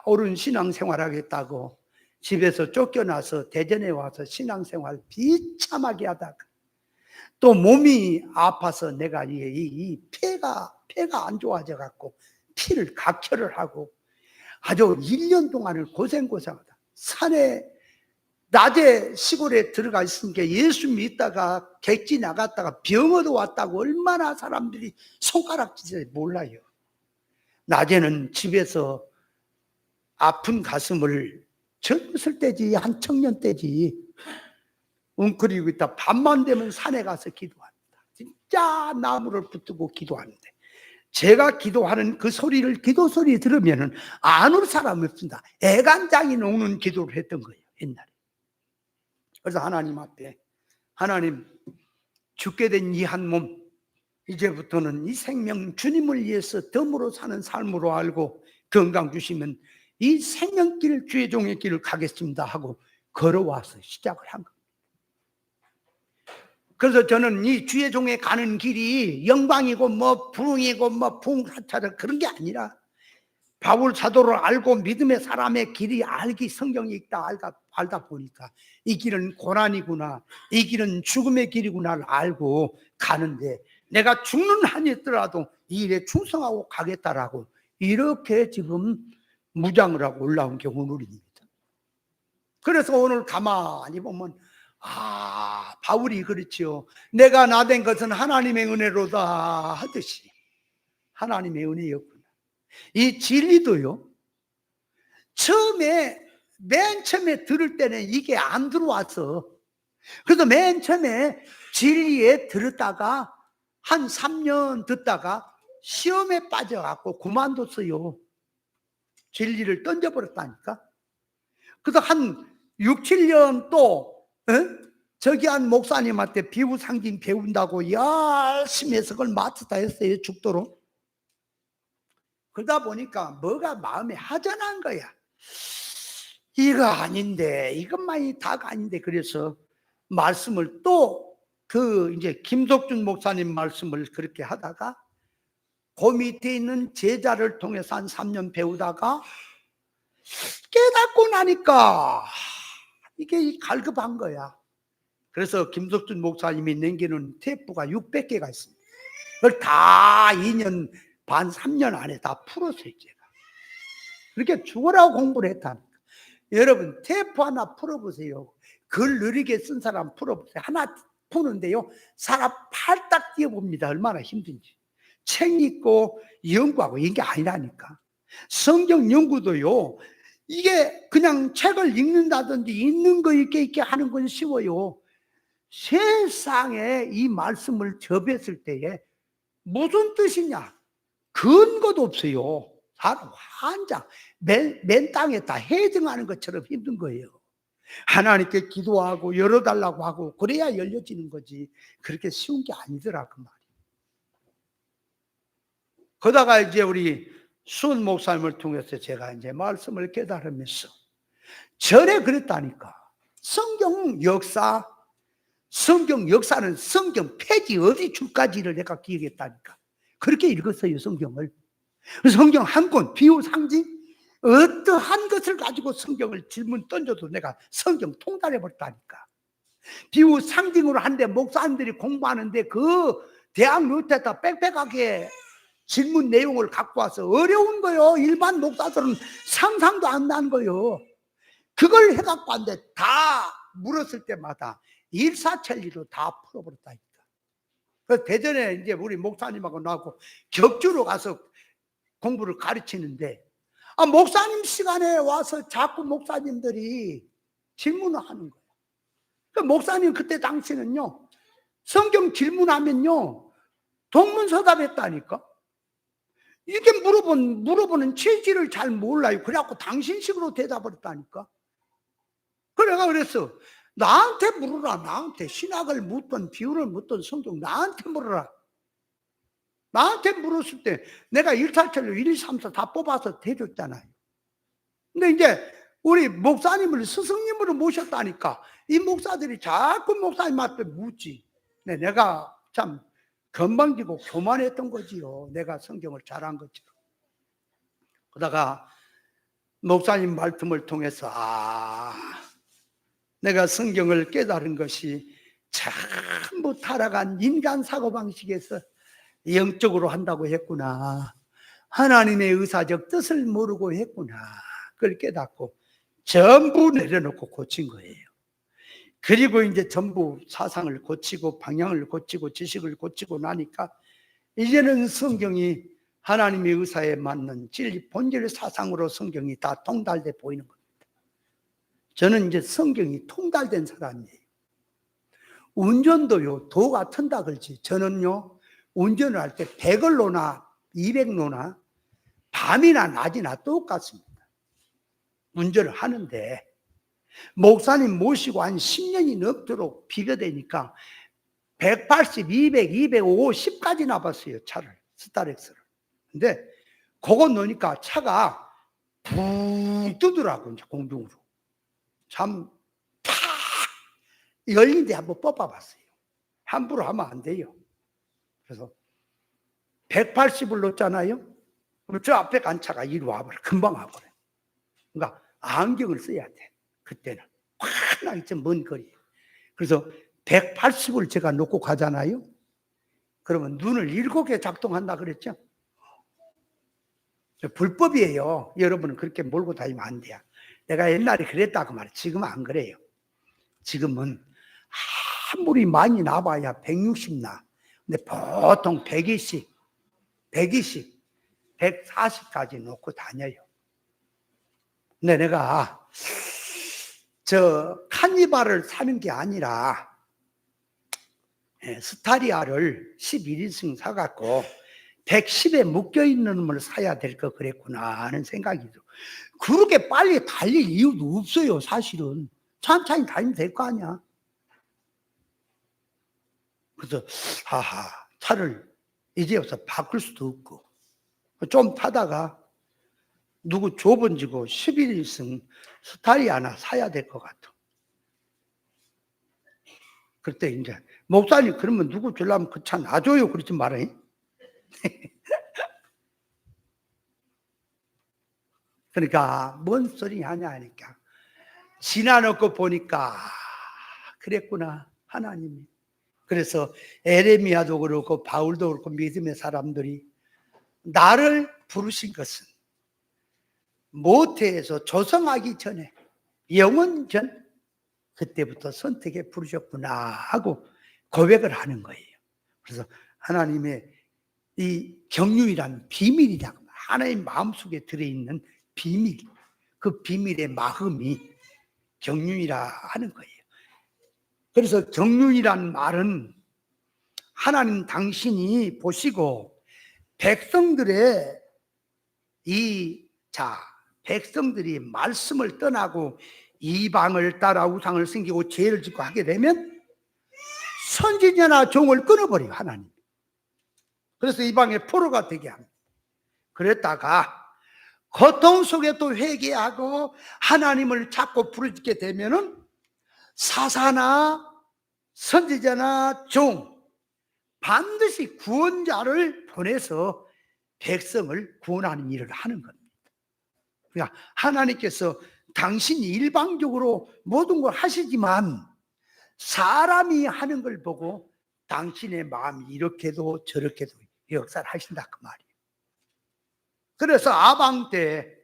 옳은 신앙생활 하겠다고 집에서 쫓겨나서 대전에 와서 신앙생활 비참하게 하다가 또 몸이 아파서 내가 이 폐가 안 좋아져 갖고 피를 각혈을 하고 아주 1년 동안을 고생하다 산에 낮에 시골에 들어가 있으니까 예수 믿다가 객지 나갔다가 병어도 왔다고 얼마나 사람들이 손가락질을 몰라요. 낮에는 집에서 아픈 가슴을 젊었을 때지 한 청년 때지 웅크리고 있다. 밤만 되면 산에 가서 기도합니다. 진짜 나무를 붙들고 기도하는데 제가 기도하는 그 소리를 기도 소리 들으면 안 올 사람이 없습니다. 애간장이 녹는 기도를 했던 거예요. 옛날에. 그래서 하나님 앞에 하나님 죽게 된 이 한 몸 이제부터는 이 생명 주님을 위해서 덤으로 사는 삶으로 알고 건강 주시면 이 생명길 주의 종의 길을 가겠습니다 하고 걸어와서 시작을 한 겁니다. 그래서 저는 이 주의 종에 가는 길이 영광이고 뭐 부흥이고 뭐 부흥사차적 그런 게 아니라 바울 사도를 알고 믿음의 사람의 길이 알기, 성경이 있다 알다 보니까 이 길은 고난이구나, 이 길은 죽음의 길이구나를 알고 가는데, 내가 죽는 한이 있더라도 이 일에 충성하고 가겠다라고 이렇게 지금 무장을 하고 올라온 게 오늘입니다. 그래서 오늘 가만히 보면 바울이 그렇지요. 내가 나된 것은 하나님의 은혜로다 하듯이 하나님의 은혜였구나. 이 진리도요, 맨 처음에 들을 때는 이게 안 들어왔어. 그래서 맨 처음에 진리에 들었다가 한 3년 듣다가 시험에 빠져갖고 그만뒀어요. 진리를 던져버렸다니까. 그래서 한 6, 7년 또 저기 한 목사님한테 비유상징 배운다고 열심히 해서 그걸 마스터 했어요, 죽도록. 그러다 보니까 뭐가 마음에 하전한 거야. 이거 아닌데, 이것만이 다가 아닌데. 그래서 말씀을 또 이제 김석준 목사님 말씀을 그렇게 하다가 그 밑에 있는 제자를 통해서 한 3년 배우다가 깨닫고 나니까 이게 갈급한 거야. 그래서 김석준 목사님이 남기는 테이프가 600개가 있습니다. 그걸 다 2년 반, 3년 안에 다 풀었어요, 제가. 그렇게 죽으라고 공부를 했다니까. 여러분, 테이프 하나 풀어보세요. 글 느리게 쓴 사람 풀어보세요. 하나 푸는데요, 사람 팔딱 뛰어봅니다. 얼마나 힘든지. 책 읽고 연구하고 이게 아니라니까. 성경 연구도요, 이게 그냥 책을 읽는다든지 있는 거 있게 하는 건 쉬워요. 세상에 이 말씀을 접했을 때에 무슨 뜻이냐? 근거도 없어요. 사람 환장, 맨 땅에다 해증하는 것처럼 힘든 거예요. 하나님께 기도하고 열어달라고 하고 그래야 열려지는 거지, 그렇게 쉬운 게 아니더라 그 말이에요. 그러다가 이제 우리 수은 목사님을 통해서 제가 이제 말씀을 깨달으면서 전에 그랬다니까. 성경 역사는 성경 페이지 어디 줄까지를 내가 기억했다니까. 그렇게 읽었어요, 성경을. 성경 한 권, 비유 상징, 어떠한 것을 가지고 성경을 질문 던져도 내가 성경 통달해 버렸다니까. 비유 상징으로 하는데 목사님들이 공부하는데 그 대학 루트에다 빽빽하게 질문 내용을 갖고 와서 어려운 거요. 일반 목사들은 상상도 안 나는 거요. 그걸 해갖고 왔는데 다 물었을 때마다 일사천리로 다 풀어버렸다니까. 그래서 대전에 이제 우리 목사님하고 나하고 격주로 가서 공부를 가르치는데, 목사님 시간에 와서 자꾸 목사님들이 질문을 하는 거예요. 그 목사님 그때 당시는요, 성경 질문하면요 동문서답했다니까. 이렇게 물어보는 취지를 잘 몰라요. 그래갖고 당신식으로 대답을 했다니까. 그래가 그랬어. 나한테 물어라. 나한테 신학을 묻든 비유를 묻든 성경 나한테 물어라. 나한테 물었을 때 내가 일사천리 1, 2, 3, 4 다 뽑아서 대줬잖아요. 근데 이제 우리 목사님을 스승님으로 모셨다니까 이 목사들이 자꾸 목사님한테 묻지. 내가 참 건방지고 교만했던 거지요. 내가 성경을 잘한 것처럼. 그러다가 목사님 말씀을 통해서 내가 성경을 깨달은 것이 전부 타락한 인간 사고방식에서 영적으로 한다고 했구나. 하나님의 의사적 뜻을 모르고 했구나. 그걸 깨닫고 전부 내려놓고 고친 거예요. 그리고 이제 전부 사상을 고치고 방향을 고치고 지식을 고치고 나니까 이제는 성경이 하나님의 의사에 맞는 진리 본질 사상으로 성경이 다 통달돼 보이는 겁니다. 저는 이제 성경이 통달된 사람이에요. 운전도요, 도가 튼다 그러지. 저는요, 운전을 할 때 100을로나 200로나 밤이나 낮이나 똑같습니다. 운전을 하는데 목사님 모시고 한 10년이 넘도록 비교되니까 180, 200, 205, 10까지 나봤어요, 차를, 스타렉스를. 근데 그거 넣으니까 차가 붕 뜨더라고, 이제 공중으로. 참 팍 열린데 한번 뽑아봤어요. 함부로 하면 안 돼요. 그래서 180을 넣었잖아요. 그럼 저 앞에 간 차가 이리 와버려. 금방 와버려. 그러니까 안경을 써야 돼. 그때는. 환하게 좀 먼 거리. 그래서 180을 제가 놓고 가잖아요. 그러면 눈을 7개 작동한다 그랬죠? 불법이에요. 여러분은 그렇게 몰고 다니면 안 돼요. 내가 옛날에 그랬다고 말해. 지금은 안 그래요. 지금은 아무리 많이 나봐야 160 나. 근데 보통 120, 140까지 놓고 다녀요. 근데 내가 저 카니발을 사는 게 아니라 스타리아를 11인승 사갖고 110에 묶여있는 놈을 사야 될 거 그랬구나 하는 생각이 들어. 그렇게 빨리 달릴 이유도 없어요. 사실은 천천히 다니면 될 거 아니야. 그래서 차를 이제부터 바꿀 수도 없고 좀 타다가 누구 좁은지고 11인승 스타리아나 사야 될 것 같아. 그때 이제 목사님 그러면 누구 주려면 그 차 놔줘요 그러지 말아요. 그러니까 뭔 소리 하냐 하니까 지나놓고 보니까 그랬구나 하나님이. 그래서 에레미야도 그렇고 바울도 그렇고 믿음의 사람들이 나를 부르신 것은 모태에서 조성하기 전에 영원 전 그때부터 선택해 부르셨구나 하고 고백을 하는 거예요. 그래서 하나님의 이 경륜이란 비밀이라고, 하나님 마음속에 들어있는 비밀, 그 비밀의 마음이 경륜이라 하는 거예요. 그래서 경륜이란 말은 하나님 당신이 보시고 백성들의 백성들이 말씀을 떠나고 이방을 따라 우상을 섬기고 죄를 짓고 하게 되면 선지자나 종을 끊어버려요, 하나님. 그래서 이방의 포로가 되게 합니다. 그랬다가 고통 속에 또 회개하고 하나님을 찾고 부르짖게 되면은 사사나 선지자나 종 반드시 구원자를 보내서 백성을 구원하는 일을 하는 겁니다. 그러니까 하나님께서 당신이 일방적으로 모든 걸 하시지만 사람이 하는 걸 보고 당신의 마음이 이렇게도 저렇게도 역사를 하신다 그 말이에요. 그래서 아방 때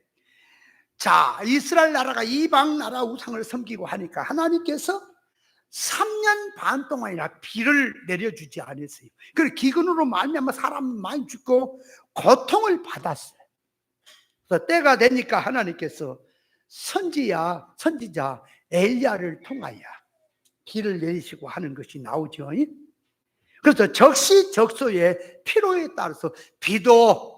이스라엘 나라가 이방 나라 우상을 섬기고 하니까 하나님께서 3년 반 동안이나 비를 내려주지 않았어요. 그래서 기근으로 말미암아 사람 많이 죽고 고통을 받았어요. 그래서 때가 되니까 하나님께서 선지자 엘리야를 통하여 비를 내리시고 하는 것이 나오죠. 그래서 적시적소의 필요에 따라서 비도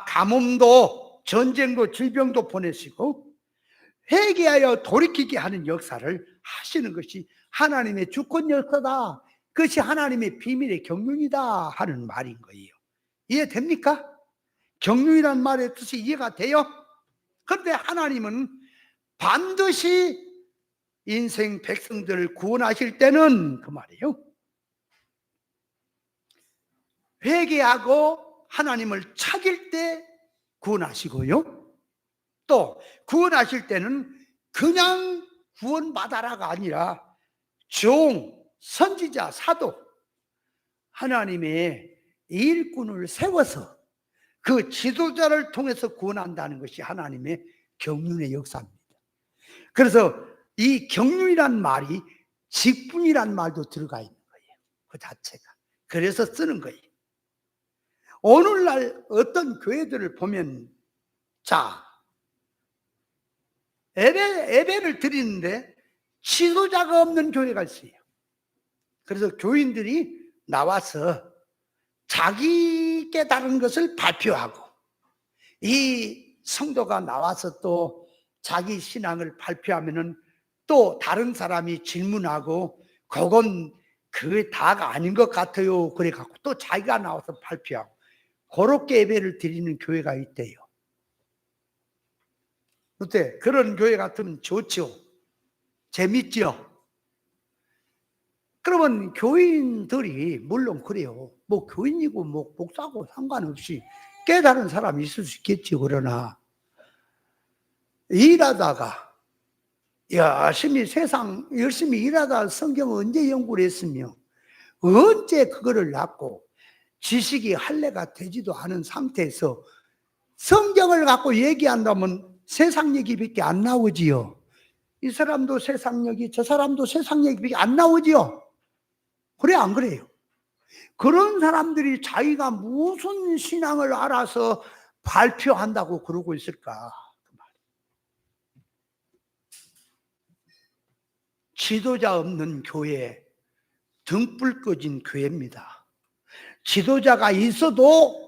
가뭄도 전쟁도 질병도 보내시고 회개하여 돌이키게 하는 역사를 하시는 것이 하나님의 주권 역사다. 그것이 하나님의 비밀의 경륜이다 하는 말인 거예요. 이해됩니까? 경륜이란 말의 뜻이 이해가 돼요? 그런데 하나님은 반드시 인생 백성들을 구원하실 때는 그 말이에요. 회개하고 하나님을 찾을 때 구원하시고요. 또 구원하실 때는 그냥 구원받아라가 아니라 종, 선지자, 사도 하나님의 일꾼을 세워서 그 지도자를 통해서 구원한다는 것이 하나님의 경륜의 역사입니다. 그래서 이 경륜이란 말이 직분이란 말도 들어가 있는 거예요. 그 자체가. 그래서 쓰는 거예요. 오늘날 어떤 교회들을 보면 예배를 드리는데 지도자가 없는 교회가 있어요. 그래서 교인들이 나와서 자기 깨달은 것을 발표하고 이 성도가 나와서 또 자기 신앙을 발표하면은 또 다른 사람이 질문하고 그건 그게 다가 아닌 것 같아요. 그래 갖고 또 자기가 나와서 발표하고 그렇게 예배를 드리는 교회가 있대요. 어때? 그런 교회 같으면 좋죠. 재밌죠. 그러면 교인들이 물론 그래요. 뭐 교인이고 뭐 목사고 상관없이 깨달은 사람이 있을 수 있겠지. 그러나 일하다가 열심히 일하다가 성경을 언제 연구를 했으며 언제 그거를 낳고 지식이 할례가 되지도 않은 상태에서 성경을 갖고 얘기한다면 세상 얘기밖에 안 나오지요. 이 사람도 세상 얘기, 저 사람도 세상 얘기밖에 안 나오지요. 그래 안 그래요? 그런 사람들이 자기가 무슨 신앙을 알아서 발표한다고 그러고 있을까? 지도자 없는 교회, 등불 꺼진 교회입니다. 지도자가 있어도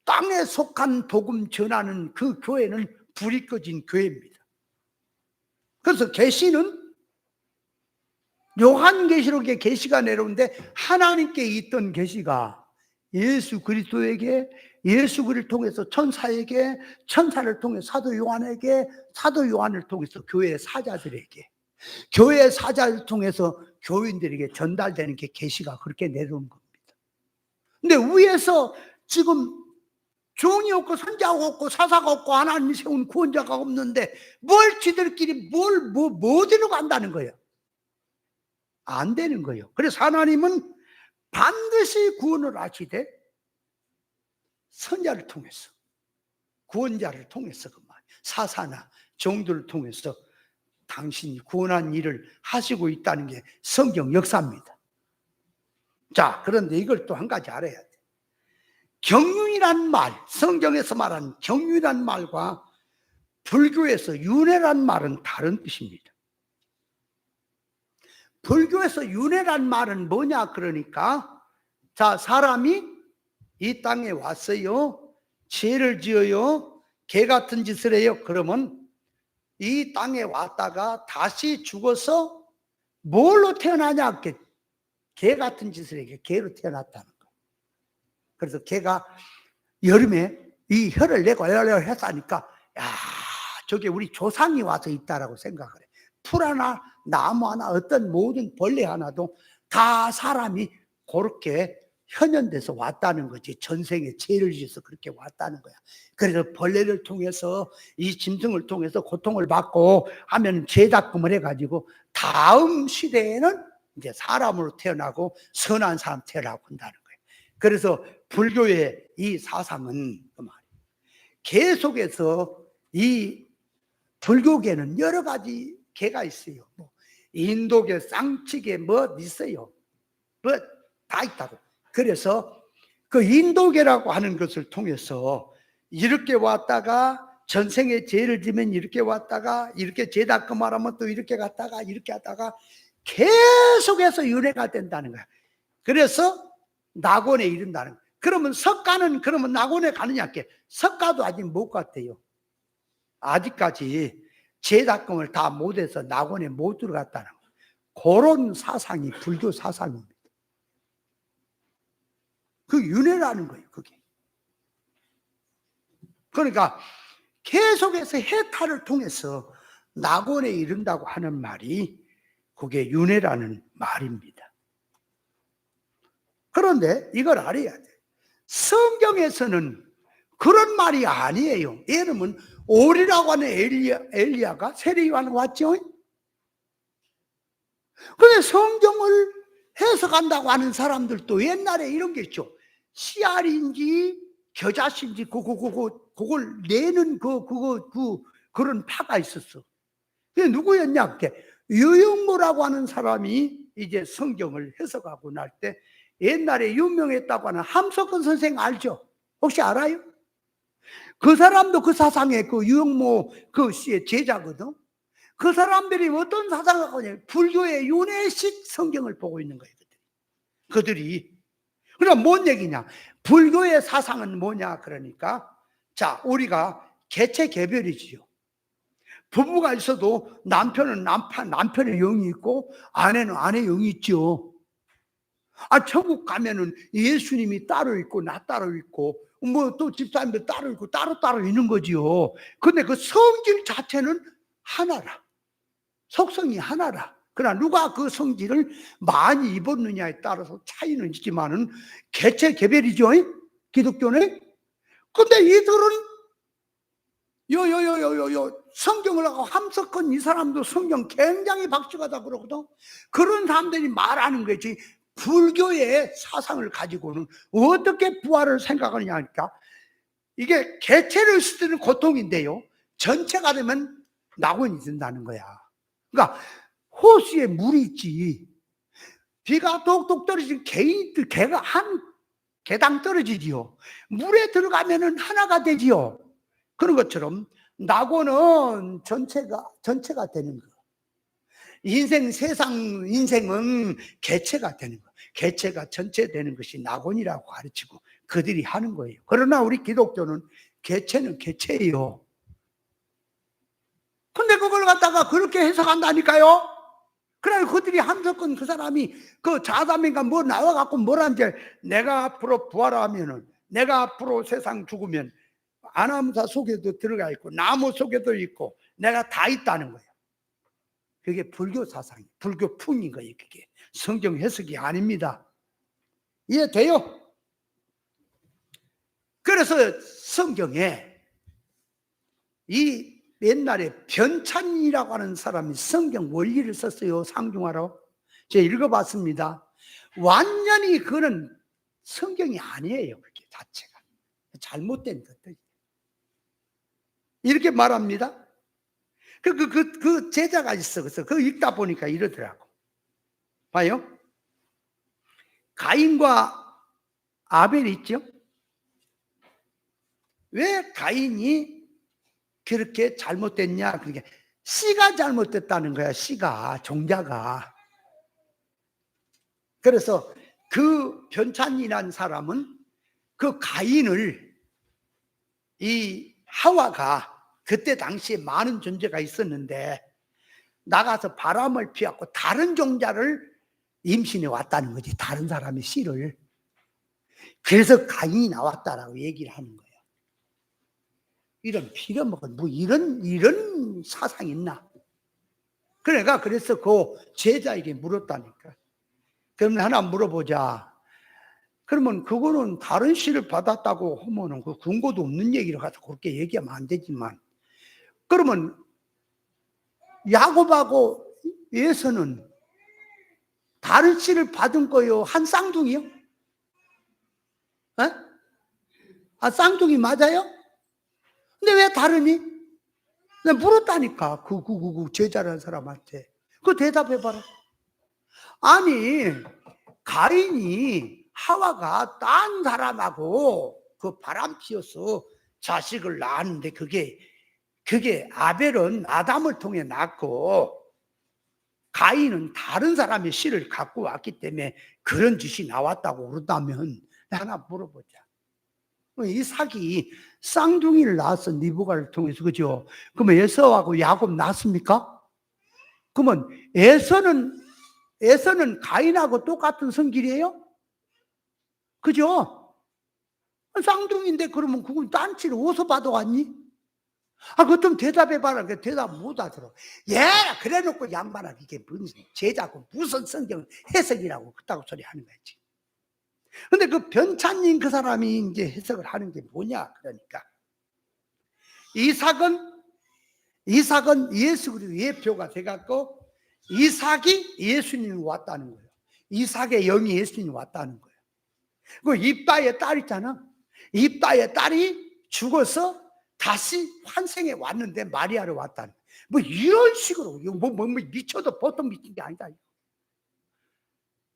땅에 속한 복음 전하는 그 교회는 불이 꺼진 교회입니다. 그래서 계시는 요한계시록에 계시가 내려오는데 하나님께 있던 계시가 예수 그리스도에게, 예수 그리스도를 통해서 천사에게, 천사를 통해 사도 요한에게, 사도 요한을 통해서 교회 사자들에게, 교회 사자를 통해서 교인들에게 전달되는 게 계시가 그렇게 내려온 겁니다. 근데 위에서 지금 종이 없고 선자가 없고 사사가 없고 하나님이 세운 구원자가 없는데 뭘 지들끼리 뭐 어디로 간다는 거예요? 안 되는 거예요. 그래서 하나님은 반드시 구원을 하시되 선자를 통해서, 구원자를 통해서, 그 말 사사나 종들을 통해서 당신이 구원한 일을 하시고 있다는 게 성경 역사입니다. 자, 그런데 이걸 또 한 가지 알아야 돼. 경륜이란 말, 성경에서 말하는 경륜이란 말과 불교에서 윤회란 말은 다른 뜻입니다. 불교에서 윤회란 말은 뭐냐 그러니까, 자, 사람이 이 땅에 왔어요. 죄를 지어요. 개 같은 짓을 해요. 그러면 이 땅에 왔다가 다시 죽어서 뭘로 태어나냐? 개 같은 짓을 해. 개로 태어났다는 거예요. 그래서 개가 여름에 이 혀를 내고 했다니까, 야, 저게 우리 조상이 와서 있다라고 생각을 해. 풀 하나, 나무 하나, 어떤 모든 벌레 하나도 다 사람이 그렇게 현현돼서 왔다는 거지. 전생에 죄를 지어서 그렇게 왔다는 거야. 그래서 벌레를 통해서, 이 짐승을 통해서 고통을 받고 하면 죄닦음을 해가지고 다음 시대에는 이제 사람으로 태어나고 선한 사람 태어나고 한다는 거예요. 그래서 불교의 이 사상은 그 말이에요. 계속해서 이 불교계는 여러 가지 개가 있어요. 뭐 인도계, 쌍치계 뭐 있어요. 뭐 다 있다고. 그래서 그 인도계라고 하는 것을 통해서 이렇게 왔다가 전생에 죄를 지면 이렇게 왔다가 이렇게 죄 닦음하라면 또 이렇게 갔다가 이렇게 하다가 계속해서 윤회가 된다는 거야. 그래서 낙원에 이른다는 거야. 그러면 석가는 그러면 낙원에 가느냐? 석가도 아직 못 갔대요. 아직까지 죄 닦음을 다 못해서 낙원에 못 들어갔다는 거야. 그런 사상이 불교 사상입니다. 그 윤회라는 거예요, 그게. 그러니까 계속해서 해탈을 통해서 낙원에 이른다고 하는 말이 그게 윤회라는 말입니다. 그런데 이걸 알아야 돼. 성경에서는 그런 말이 아니에요. 예를 들면 오리라고 하는 엘리야가 세례요한을 왔죠. 그런데 성경을 해석한다고 하는 사람들도 옛날에 이런 게 있죠. 씨알인지 겨자씨인지 그걸 내는 그런 파가 있었어. 그게 누구였냐? 유영모라고 하는 사람이 이제 성경을 해석하고 날 때 옛날에 유명했다고 하는 함석헌 선생 알죠? 혹시 알아요? 그 사람도 그 사상의 그 유영모 그 씨의 제자거든. 그 사람들이 어떤 사상을 갖고 있냐? 불교의 윤회식 성경을 보고 있는 거예요. 그들이. 그럼 뭔 얘기냐? 불교의 사상은 뭐냐? 그러니까 자, 우리가 개체 개별이지요. 부부가 있어도 남편은 남편의 영이 있고 아내는 아내의 영이 있죠. 천국 가면은 예수님이 따로 있고 나 따로 있고 뭐 또 집사님들 따로 있고 따로 있는 거지요. 근데 그 성질 자체는 하나라. 속성이 하나라. 그러나 누가 그 성질을 많이 입었느냐에 따라서 차이는 있지만은 개체 개별이죠. 기독교는. 근데 이들은 성경을 하고 함석헌 이 사람도 성경 굉장히 박식하다 그러거든. 그런 사람들이 말하는 거지. 불교의 사상을 가지고는 어떻게 부활을 생각하느냐 하니까, 이게 개체를 있을 때는 고통인데요, 전체가 되면 낙원이 된다는 거야. 그러니까 호수에 물이 있지. 비가 똑똑 떨어지면 개가 한 개당 떨어지지요. 물에 들어가면은 하나가 되지요. 그런 것처럼 낙원은 전체가 되는 거. 세상 인생은 개체가 되는 거. 개체가 전체 되는 것이 낙원이라고 가르치고 그들이 하는 거예요. 그러나 우리 기독교는 개체는 개체예요. 근데 그걸 갖다가 그렇게 해석한다니까요. 그래, 그들이 함석헌 그 사람이 그 자담인가 뭐 나와갖고 뭐라는지, 내가 앞으로 부활하면은, 내가 앞으로 세상 죽으면 아나무사 속에도 들어가 있고 나무 속에도 있고 내가 다 있다는 거예요. 그게 불교 사상이, 불교 풍인 거예요. 그게 성경 해석이 아닙니다. 이해돼요? 그래서 성경에 이 옛날에 변찬이라고 하는 사람이 성경 원리를 썼어요. 상중하러. 제가 읽어봤습니다. 완전히 그는 성경이 아니에요. 그게 자체가 잘못된 것들. 이렇게 말합니다. 그 제자가 있어. 그래서 그거 읽다 보니까 이러더라고. 봐요. 가인과 아벨이 있죠. 왜 가인이 그렇게 잘못됐냐? 그게 씨가 잘못됐다는 거야. 씨가, 종자가. 그래서 그 변찬이라는 사람은 그 가인을, 이 하와가 그때 당시에 많은 존재가 있었는데 나가서 바람을 피웠고 다른 종자를 임신해 왔다는 거지. 다른 사람의 씨를. 그래서 가인이 나왔다라고 얘기를 하는 거예요. 이런 피려먹은 뭐 이런 사상이 있나? 그러니까 그래서 그 제자에게 물었다니까. 그러면 하나 물어보자. 그러면 그거는 다른 씨를 받았다고 하면은 그 근거도 없는 얘기를 가서 그렇게 얘기하면 안 되지만, 그러면 야곱하고 에서는 다른 씨를 받은 거요? 한 쌍둥이요? 에? 아, 쌍둥이 맞아요? 근데 왜 다르니? 내가 물었다니까. 그 제자라는 사람한테. 그 대답해봐라. 아니, 가인이 하와가 딴 사람하고 그 바람 피워서 자식을 낳았는데 그게 아벨은 아담을 통해 낳고 가인은 다른 사람의 씨를 갖고 왔기 때문에 그런 짓이 나왔다고 그런다면 하나 물어보자. 이삭이 쌍둥이를 낳았어. 리브가를 통해서. 그죠? 그러면 에서하고 야곱 낳았습니까? 그러면 에서는 가인하고 똑같은 성질이에요? 그죠? 쌍둥이인데 그러면 그건 딴치를 어디서 받아왔니? 아, 그것 좀 대답해봐라. 대답 못 하더라. 예, 그래 놓고 양반아, 이게 무슨 제자고 무슨 성경 해석이라고 그따구 소리 하는 거지. 근데 그 변찬님 그 사람이 이제 해석을 하는 게 뭐냐? 그러니까 이삭은 예수 그리스도 예표가 돼갖고 이삭이 예수님이 왔다는 거예요. 이삭의 영이 예수님이 왔다는 거예요. 그 입다의 딸 있잖아. 입다의 딸이 죽어서 다시 환생해 왔는데 마리아를 왔다는 거예요. 뭐 이런 식으로 미쳐도 보통 미친 게 아니다.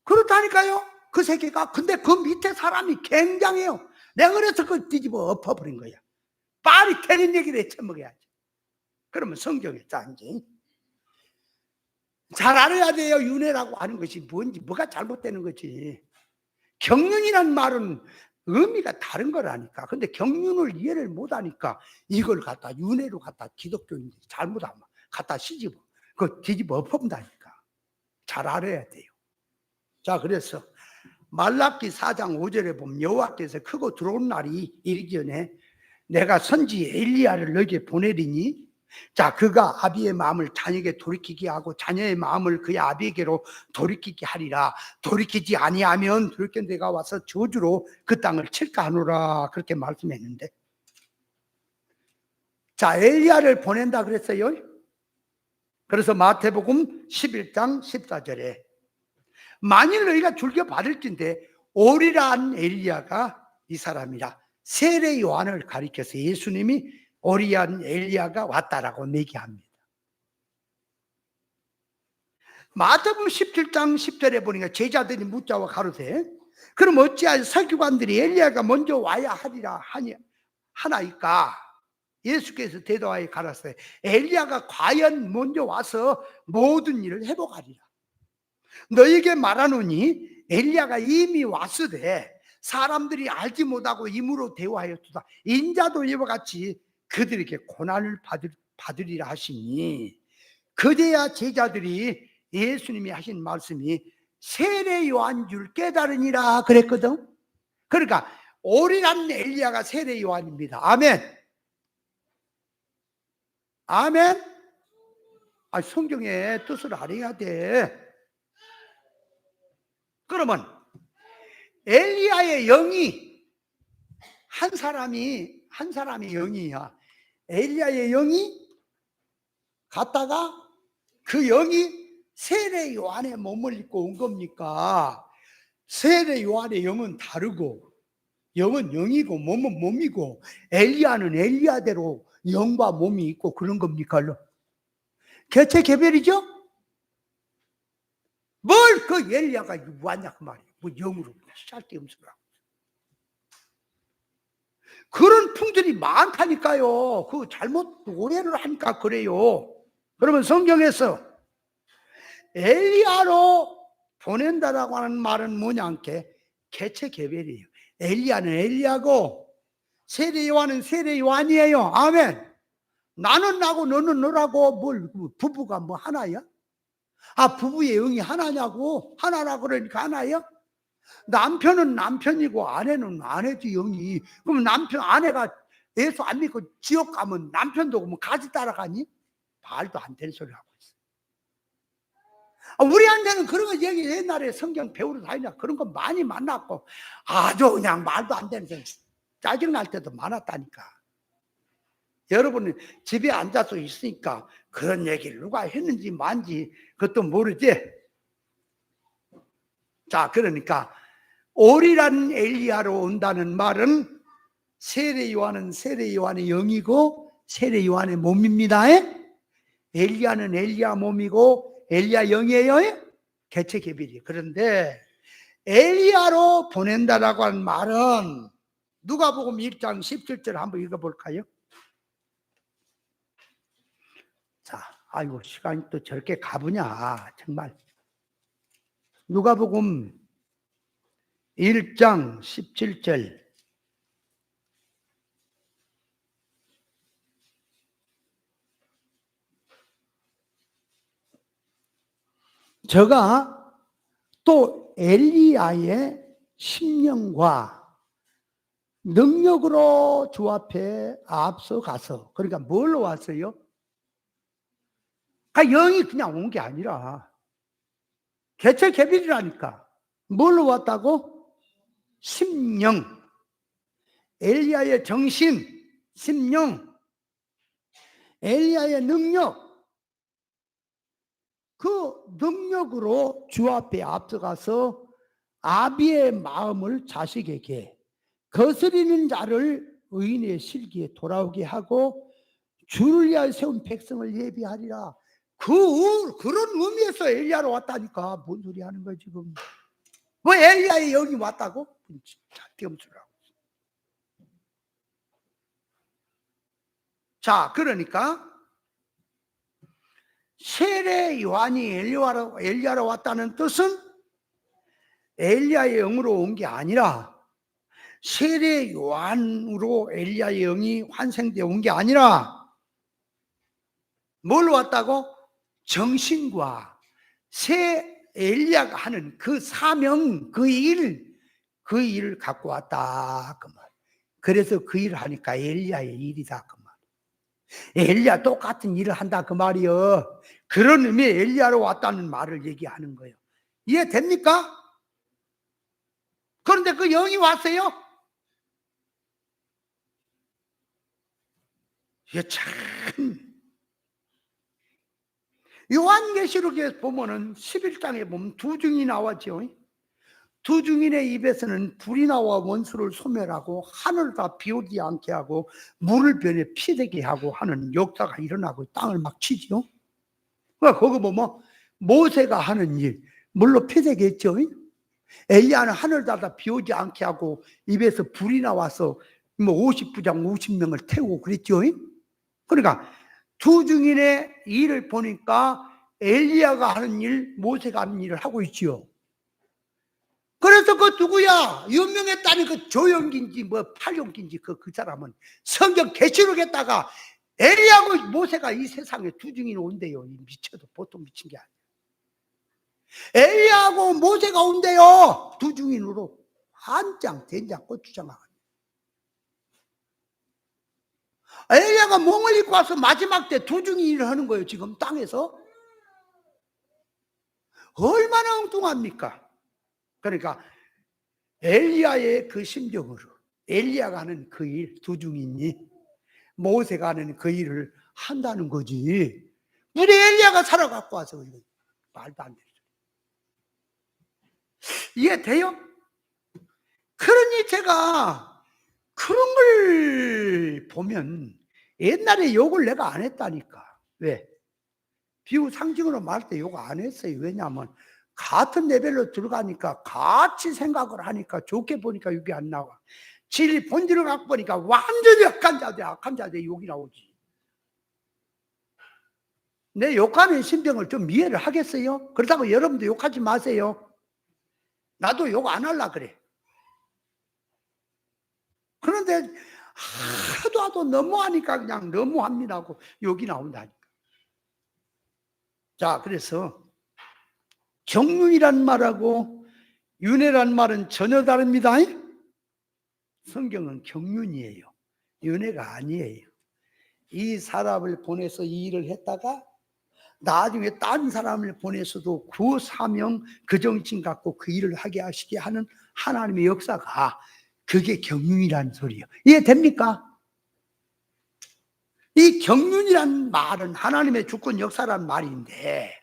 그렇다니까요. 그 세계가. 근데 그 밑에 사람이 굉장해요. 내가 그래서 그걸 뒤집어 엎어버린 거야. 빨리 되는 얘기를 해쳐먹어야지. 그러면 성경에 짠지. 잘 알아야 돼요. 윤회라고 하는 것이 뭔지, 뭐가 잘못되는 거지. 경륜이란 말은 의미가 다른 거라니까. 근데 경륜을 이해를 못하니까 이걸 갖다 윤회로 갖다 기독교인들이 잘못하면 갖다 뒤집어 엎어본다니까. 잘 알아야 돼요. 자, 그래서 말라기 4장 5절에 보면 여호와께서 크고 들어온 날이 이르기 전에 내가 선지 엘리야를 너에게 보내리니, 자, 그가 아비의 마음을 자녀에게 돌이키게 하고 자녀의 마음을 그의 아비에게로 돌이키게 하리라. 돌이키지 아니하면 돌이켜 내가 와서 저주로 그 땅을 칠까 하노라. 그렇게 말씀했는데, 자, 엘리야를 보낸다 그랬어요. 그래서 마태복음 11장 14절에 만일 너희가 줄겨 받을진대 오리란 엘리야가 이 사람이라. 세례 요한을 가리켜서 예수님이 오리란 엘리야가 왔다라고 얘기합니다. 마태복음 17장 10절에 보니까 제자들이 묻자와 가로되 그럼 어찌하여 서기관들이 엘리야가 먼저 와야 하리라 하나이까? 예수께서 대답하여 가라사대 엘리야가 과연 먼저 와서 모든 일을 회복하리라. 너에게 말하노니 엘리야가 이미 왔으되 사람들이 알지 못하고 임으로 대우하였도다. 인자도 이와 같이 그들에게 고난을 받으리라 하시니, 그제야 제자들이 예수님이 하신 말씀이 세례 요한 줄 깨달으니라 그랬거든. 그러니까 오리란 엘리야가 세례 요한입니다. 아멘. 아멘. 성경의 뜻을 알아야 돼. 그러면 엘리야의 영이 한 사람이 영이야. 엘리야의 영이 갔다가 그 영이 세례 요한의 몸을 입고 온 겁니까? 세례 요한의 영은 다르고, 영은 영이고 몸은 몸이고, 엘리야는 엘리야대로 영과 몸이 있고 그런 겁니까? 개체 개별이죠? 뭘 그 엘리야가 왔냐 그 말이에요. 뭐 영으로 쓸데없는 소리 하고. 그런 풍들이 많다니까요. 그 잘못 오해를 하니까 그래요. 그러면 성경에서 엘리야로 보낸다라고 하는 말은 뭐냐께 개체 개별이에요. 엘리야는 엘리야고 세례 요한은 세례 요한이에요. 아멘. 나는 나고 너는 너라고 뭘 부부가 뭐 하나야? 부부의 영이 하나냐고? 하나라 그러니까 하나야? 남편은 남편이고 아내는 아내지 영이. 그럼 아내가 예수 안 믿고 지옥 가면 남편도 뭐 같이 따라가니? 말도 안 되는 소리 하고 있어. 우리한테는 그런 거 얘기 옛날에 성경 배우러 다니냐 그런 거 많이 만났고 아주 그냥 말도 안 되는 소리 짜증날 때도 많았다니까. 여러분은 집에 앉아서 있으니까 그런 얘기를 누가 했는지 만지 그것도 모르지. 자, 그러니까 오리란 엘리야로 온다는 말은 세례 요한은 세례 요한의 영이고 세례 요한의 몸입니다. 엘리야는 엘리야 몸이고 엘리야 영이에요. 개체 개별이. 그런데 엘리야로 보낸다라고 하는 말은 누가복음 1장 17절 한번 읽어볼까요? 자, 아이고 시간이 또 저렇게 가보냐 정말. 누가복음 1장 17절. 저가 또 엘리야의 심령과 능력으로 주 앞에 앞서가서, 그러니까 뭘로 왔어요? 영이 그냥 온 게 아니라 개체 개별이라니까. 뭘로 왔다고? 심령. 엘리야의 정신, 심령, 엘리야의 능력, 그 능력으로 주 앞에 앞서가서 아비의 마음을 자식에게 거스리는 자를 의인의 실기에 돌아오게 하고 주를 위하여 세운 백성을 예비하리라. 그런 의미에서 엘리야로 왔다니까. 뭔 소리 하는 거야 지금. 뭐 엘리야의 영이 왔다고? 띄엄수라고. 자, 그러니까 세례 요한이 엘리야로 왔다는 뜻은 엘리야의 영으로 온 게 아니라, 세례 요한으로 엘리야의 영이 환생되어 온 게 아니라 뭘로 왔다고? 정신과 새 엘리야가 하는 그 사명, 그 일을 갖고 왔다 그 말. 그래서 그 일을 하니까 엘리야의 일이다 그 말. 엘리야 똑같은 일을 한다 그 말이요. 그런 의미의 엘리야로 왔다는 말을 얘기하는 거예요. 이해됩니까? 그런데 그 영이 왔어요? 이게 참 요한계시록에 보면은 11장에 보면 두 증인이 나왔죠. 두 증인의 입에서는 불이 나와 원수를 소멸하고 하늘을 다 비오지 않게 하고 물을 변해 피 되게 하고 하는 역사가 일어나고 땅을 막 치지요. 그러니까 거기 보면 모세가 하는 일, 물로 피 되게 했죠. 엘리야는 하늘 다 비오지 않게 하고 입에서 불이 나와서 뭐 50부장 50명을 태우고 그랬죠. 그러니까 두 증인의 일을 보니까 엘리야가 하는 일, 모세가 하는 일을 하고 있지요. 그래서 그 누구야? 유명했다는 그 조영기인지 뭐 팔용기인지 그 사람은 성경 계시록에다가 엘리야하고 모세가 이 세상에 두 증인이 온대요. 미쳐도 보통 미친 게 아니야. 엘리야하고 모세가 온대요. 두 증인으로 한장, 된장, 고추장. 엘리야가 몽을 입고 와서 마지막 때 두 증인을 하는 거예요. 지금 땅에서. 얼마나 엉뚱합니까? 그러니까 엘리야의 그 심정으로 엘리야가 하는 그 일, 두 증인이 모세가 하는 그 일을 한다는 거지. 우리 엘리야가 살아갖고 와서 말도 안 되죠. 이해돼요? 그러니 제가 그런 걸 보면 옛날에 욕을 내가 안 했다니까. 왜? 비유 상징으로 말할 때 욕 안 했어요. 왜냐하면 같은 레벨로 들어가니까 같이 생각을 하니까 좋게 보니까 욕이 안 나와. 진리 본질을 갖고 보니까 완전히 악한 자들 욕이 나오지. 내 욕하는 심정을 좀 이해를 하겠어요? 그렇다고 여러분도 욕하지 마세요. 나도 욕 안 하려고 그래. 그런데 하도 너무하니까 그냥 너무합니다고 욕이 나온다니까. 자, 그래서 경륜이란 말하고 윤회란 말은 전혀 다릅니다. 성경은 경륜이에요. 윤회가 아니에요. 이 사람을 보내서 이 일을 했다가 나중에 다른 사람을 보내서도 그 사명, 그 정신 갖고 그 일을 하게 하시게 하는 하나님의 역사가 그게 경륜이라는 소리예요. 이해됩니까? 이 경륜이란 말은 하나님의 주권 역사라는 말인데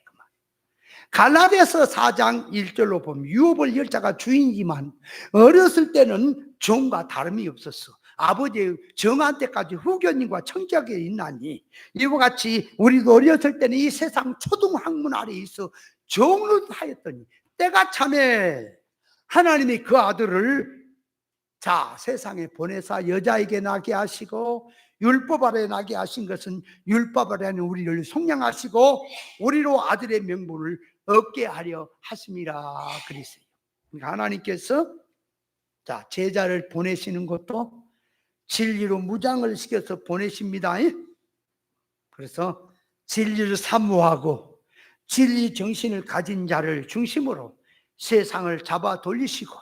갈라디아서 4장 1절로 보면 유업을 열자가 주인이지만 어렸을 때는 종과 다름이 없었어. 아버지의 정한 때까지 후견인과 청지하게 있나니 이와 같이 우리도 어렸을 때는 이 세상 초등학문 아래에 있어 종을 하였더니 때가 참에 하나님이 그 아들을 세상에 보내사 여자에게 나게 하시고 율법 아래 나게 하신 것은 율법 아래는 우리를 속량하시고 우리로 아들의 명분을 얻게 하려 하심이라 그랬어요. 그러니까 하나님께서 제자를 보내시는 것도 진리로 무장을 시켜서 보내십니다. 그래서 진리를 사모하고 진리 정신을 가진 자를 중심으로 세상을 잡아 돌리시고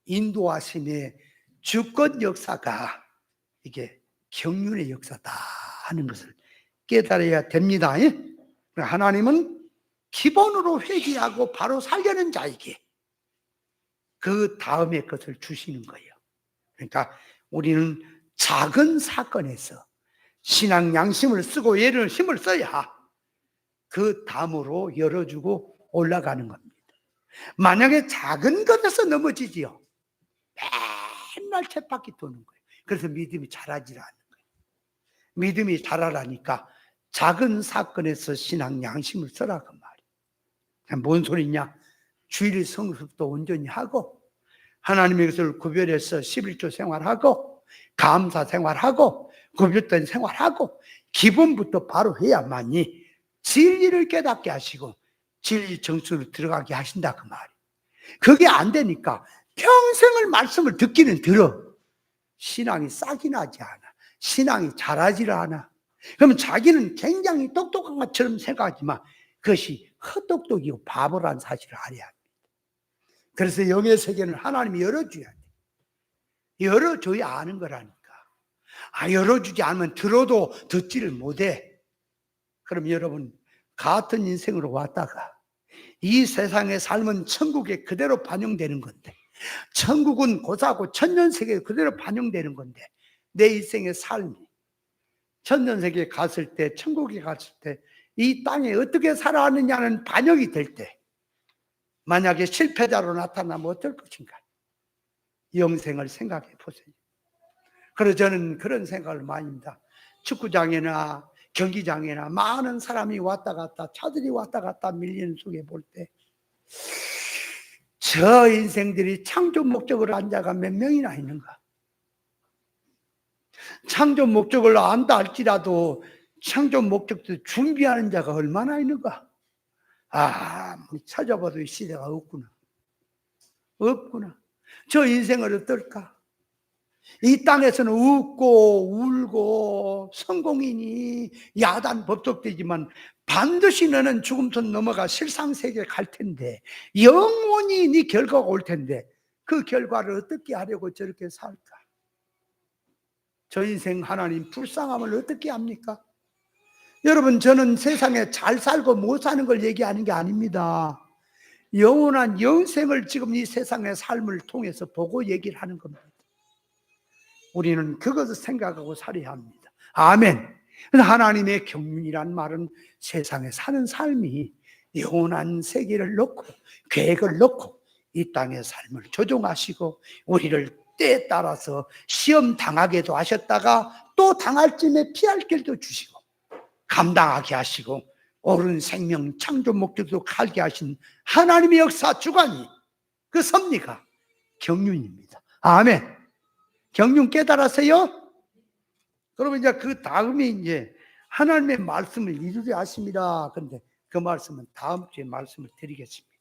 인도하심의 주권 역사가 이게 경륜의 역사다 하는 것을 깨달아야 됩니다. 하나님은 기본으로 회개하고 바로 살려는 자에게 그 다음에 것을 주시는 거예요. 그러니까 우리는 작은 사건에서 신앙 양심을 쓰고 예를 힘을 써야 그 다음으로 열어주고 올라가는 겁니다. 만약에 작은 것에서 넘어지지요, 맨날 쳇바퀴 도는 거예요. 그래서 믿음이 자라지 않는 거예요. 믿음이 자라라니까 작은 사건에서 신앙 양심을 써라 그 말이에요. 뭔 소리냐? 주일 성습도 온전히 하고 하나님의 것을 구별해서 11조 생활하고 감사 생활하고 구별된 생활하고 기본부터 바로 해야만이 진리를 깨닫게 하시고 진리 정수로 들어가게 하신다 그 말이에요. 그게 안 되니까 평생을 말씀을 듣기는 들어. 신앙이 싹이 나지 않아. 신앙이 자라지를 않아. 그러면 자기는 굉장히 똑똑한 것처럼 생각하지만 그것이 헛똑똑이고 바보라는 사실을 알아야 합니다. 그래서 영의 세계는 하나님이 열어줘야 돼. 열어줘야 아는 거라니까. 열어주지 않으면 들어도 듣지를 못해. 그럼 여러분 같은 인생으로 왔다가 이 세상의 삶은 천국에 그대로 반영되는 건데 천국은 고사고 천년세계에 그대로 반영되는 건데 내 인생의 삶이 천년세계에 갔을 때, 천국에 갔을 때 이 땅에 어떻게 살아왔느냐는 반영이 될 때 만약에 실패자로 나타나면 어떨 것인가? 영생을 생각해 보세요. 그래서 저는 그런 생각을 많이 합니다. 축구장이나 경기장에나 많은 사람이 왔다 갔다, 차들이 왔다 갔다 밀리는 속에 볼 때 저 인생들이 창조 목적을 안 자가 몇 명이나 있는가? 창조 목적을 안다 할지라도 창조 목적도 준비하는 자가 얼마나 있는가? 찾아봐도 이 시대가 없구나. 없구나. 저 인생을 어떨까? 이 땅에서는 웃고 울고 성공이니 야단 법석되지만 반드시 너는 죽음선 넘어가 실상세계에 갈 텐데 영원히 네 결과가 올 텐데 그 결과를 어떻게 하려고 저렇게 살까? 저 인생 하나님 불쌍함을 어떻게 합니까? 여러분, 저는 세상에 잘 살고 못 사는 걸 얘기하는 게 아닙니다. 영원한 영생을 지금 이 세상의 삶을 통해서 보고 얘기를 하는 겁니다. 우리는 그것을 생각하고 살아야 합니다. 아멘. 하나님의 경륜이란 말은 세상에 사는 삶이 영원한 세계를 놓고 계획을 놓고 이 땅의 삶을 조종하시고 우리를 때에 따라서 시험 당하게도 하셨다가 또 당할 쯤에 피할 길도 주시고 감당하게 하시고 옳은 생명 창조 목적도 갈게 하신 하나님의 역사 주관이 그 섭리가 경륜입니다. 아멘. 경륜 깨달았어요? 그러면 이제 그 다음에 이제 하나님의 말씀을 이루려 하십니다. 그런데 그 말씀은 다음 주에 말씀을 드리겠습니다.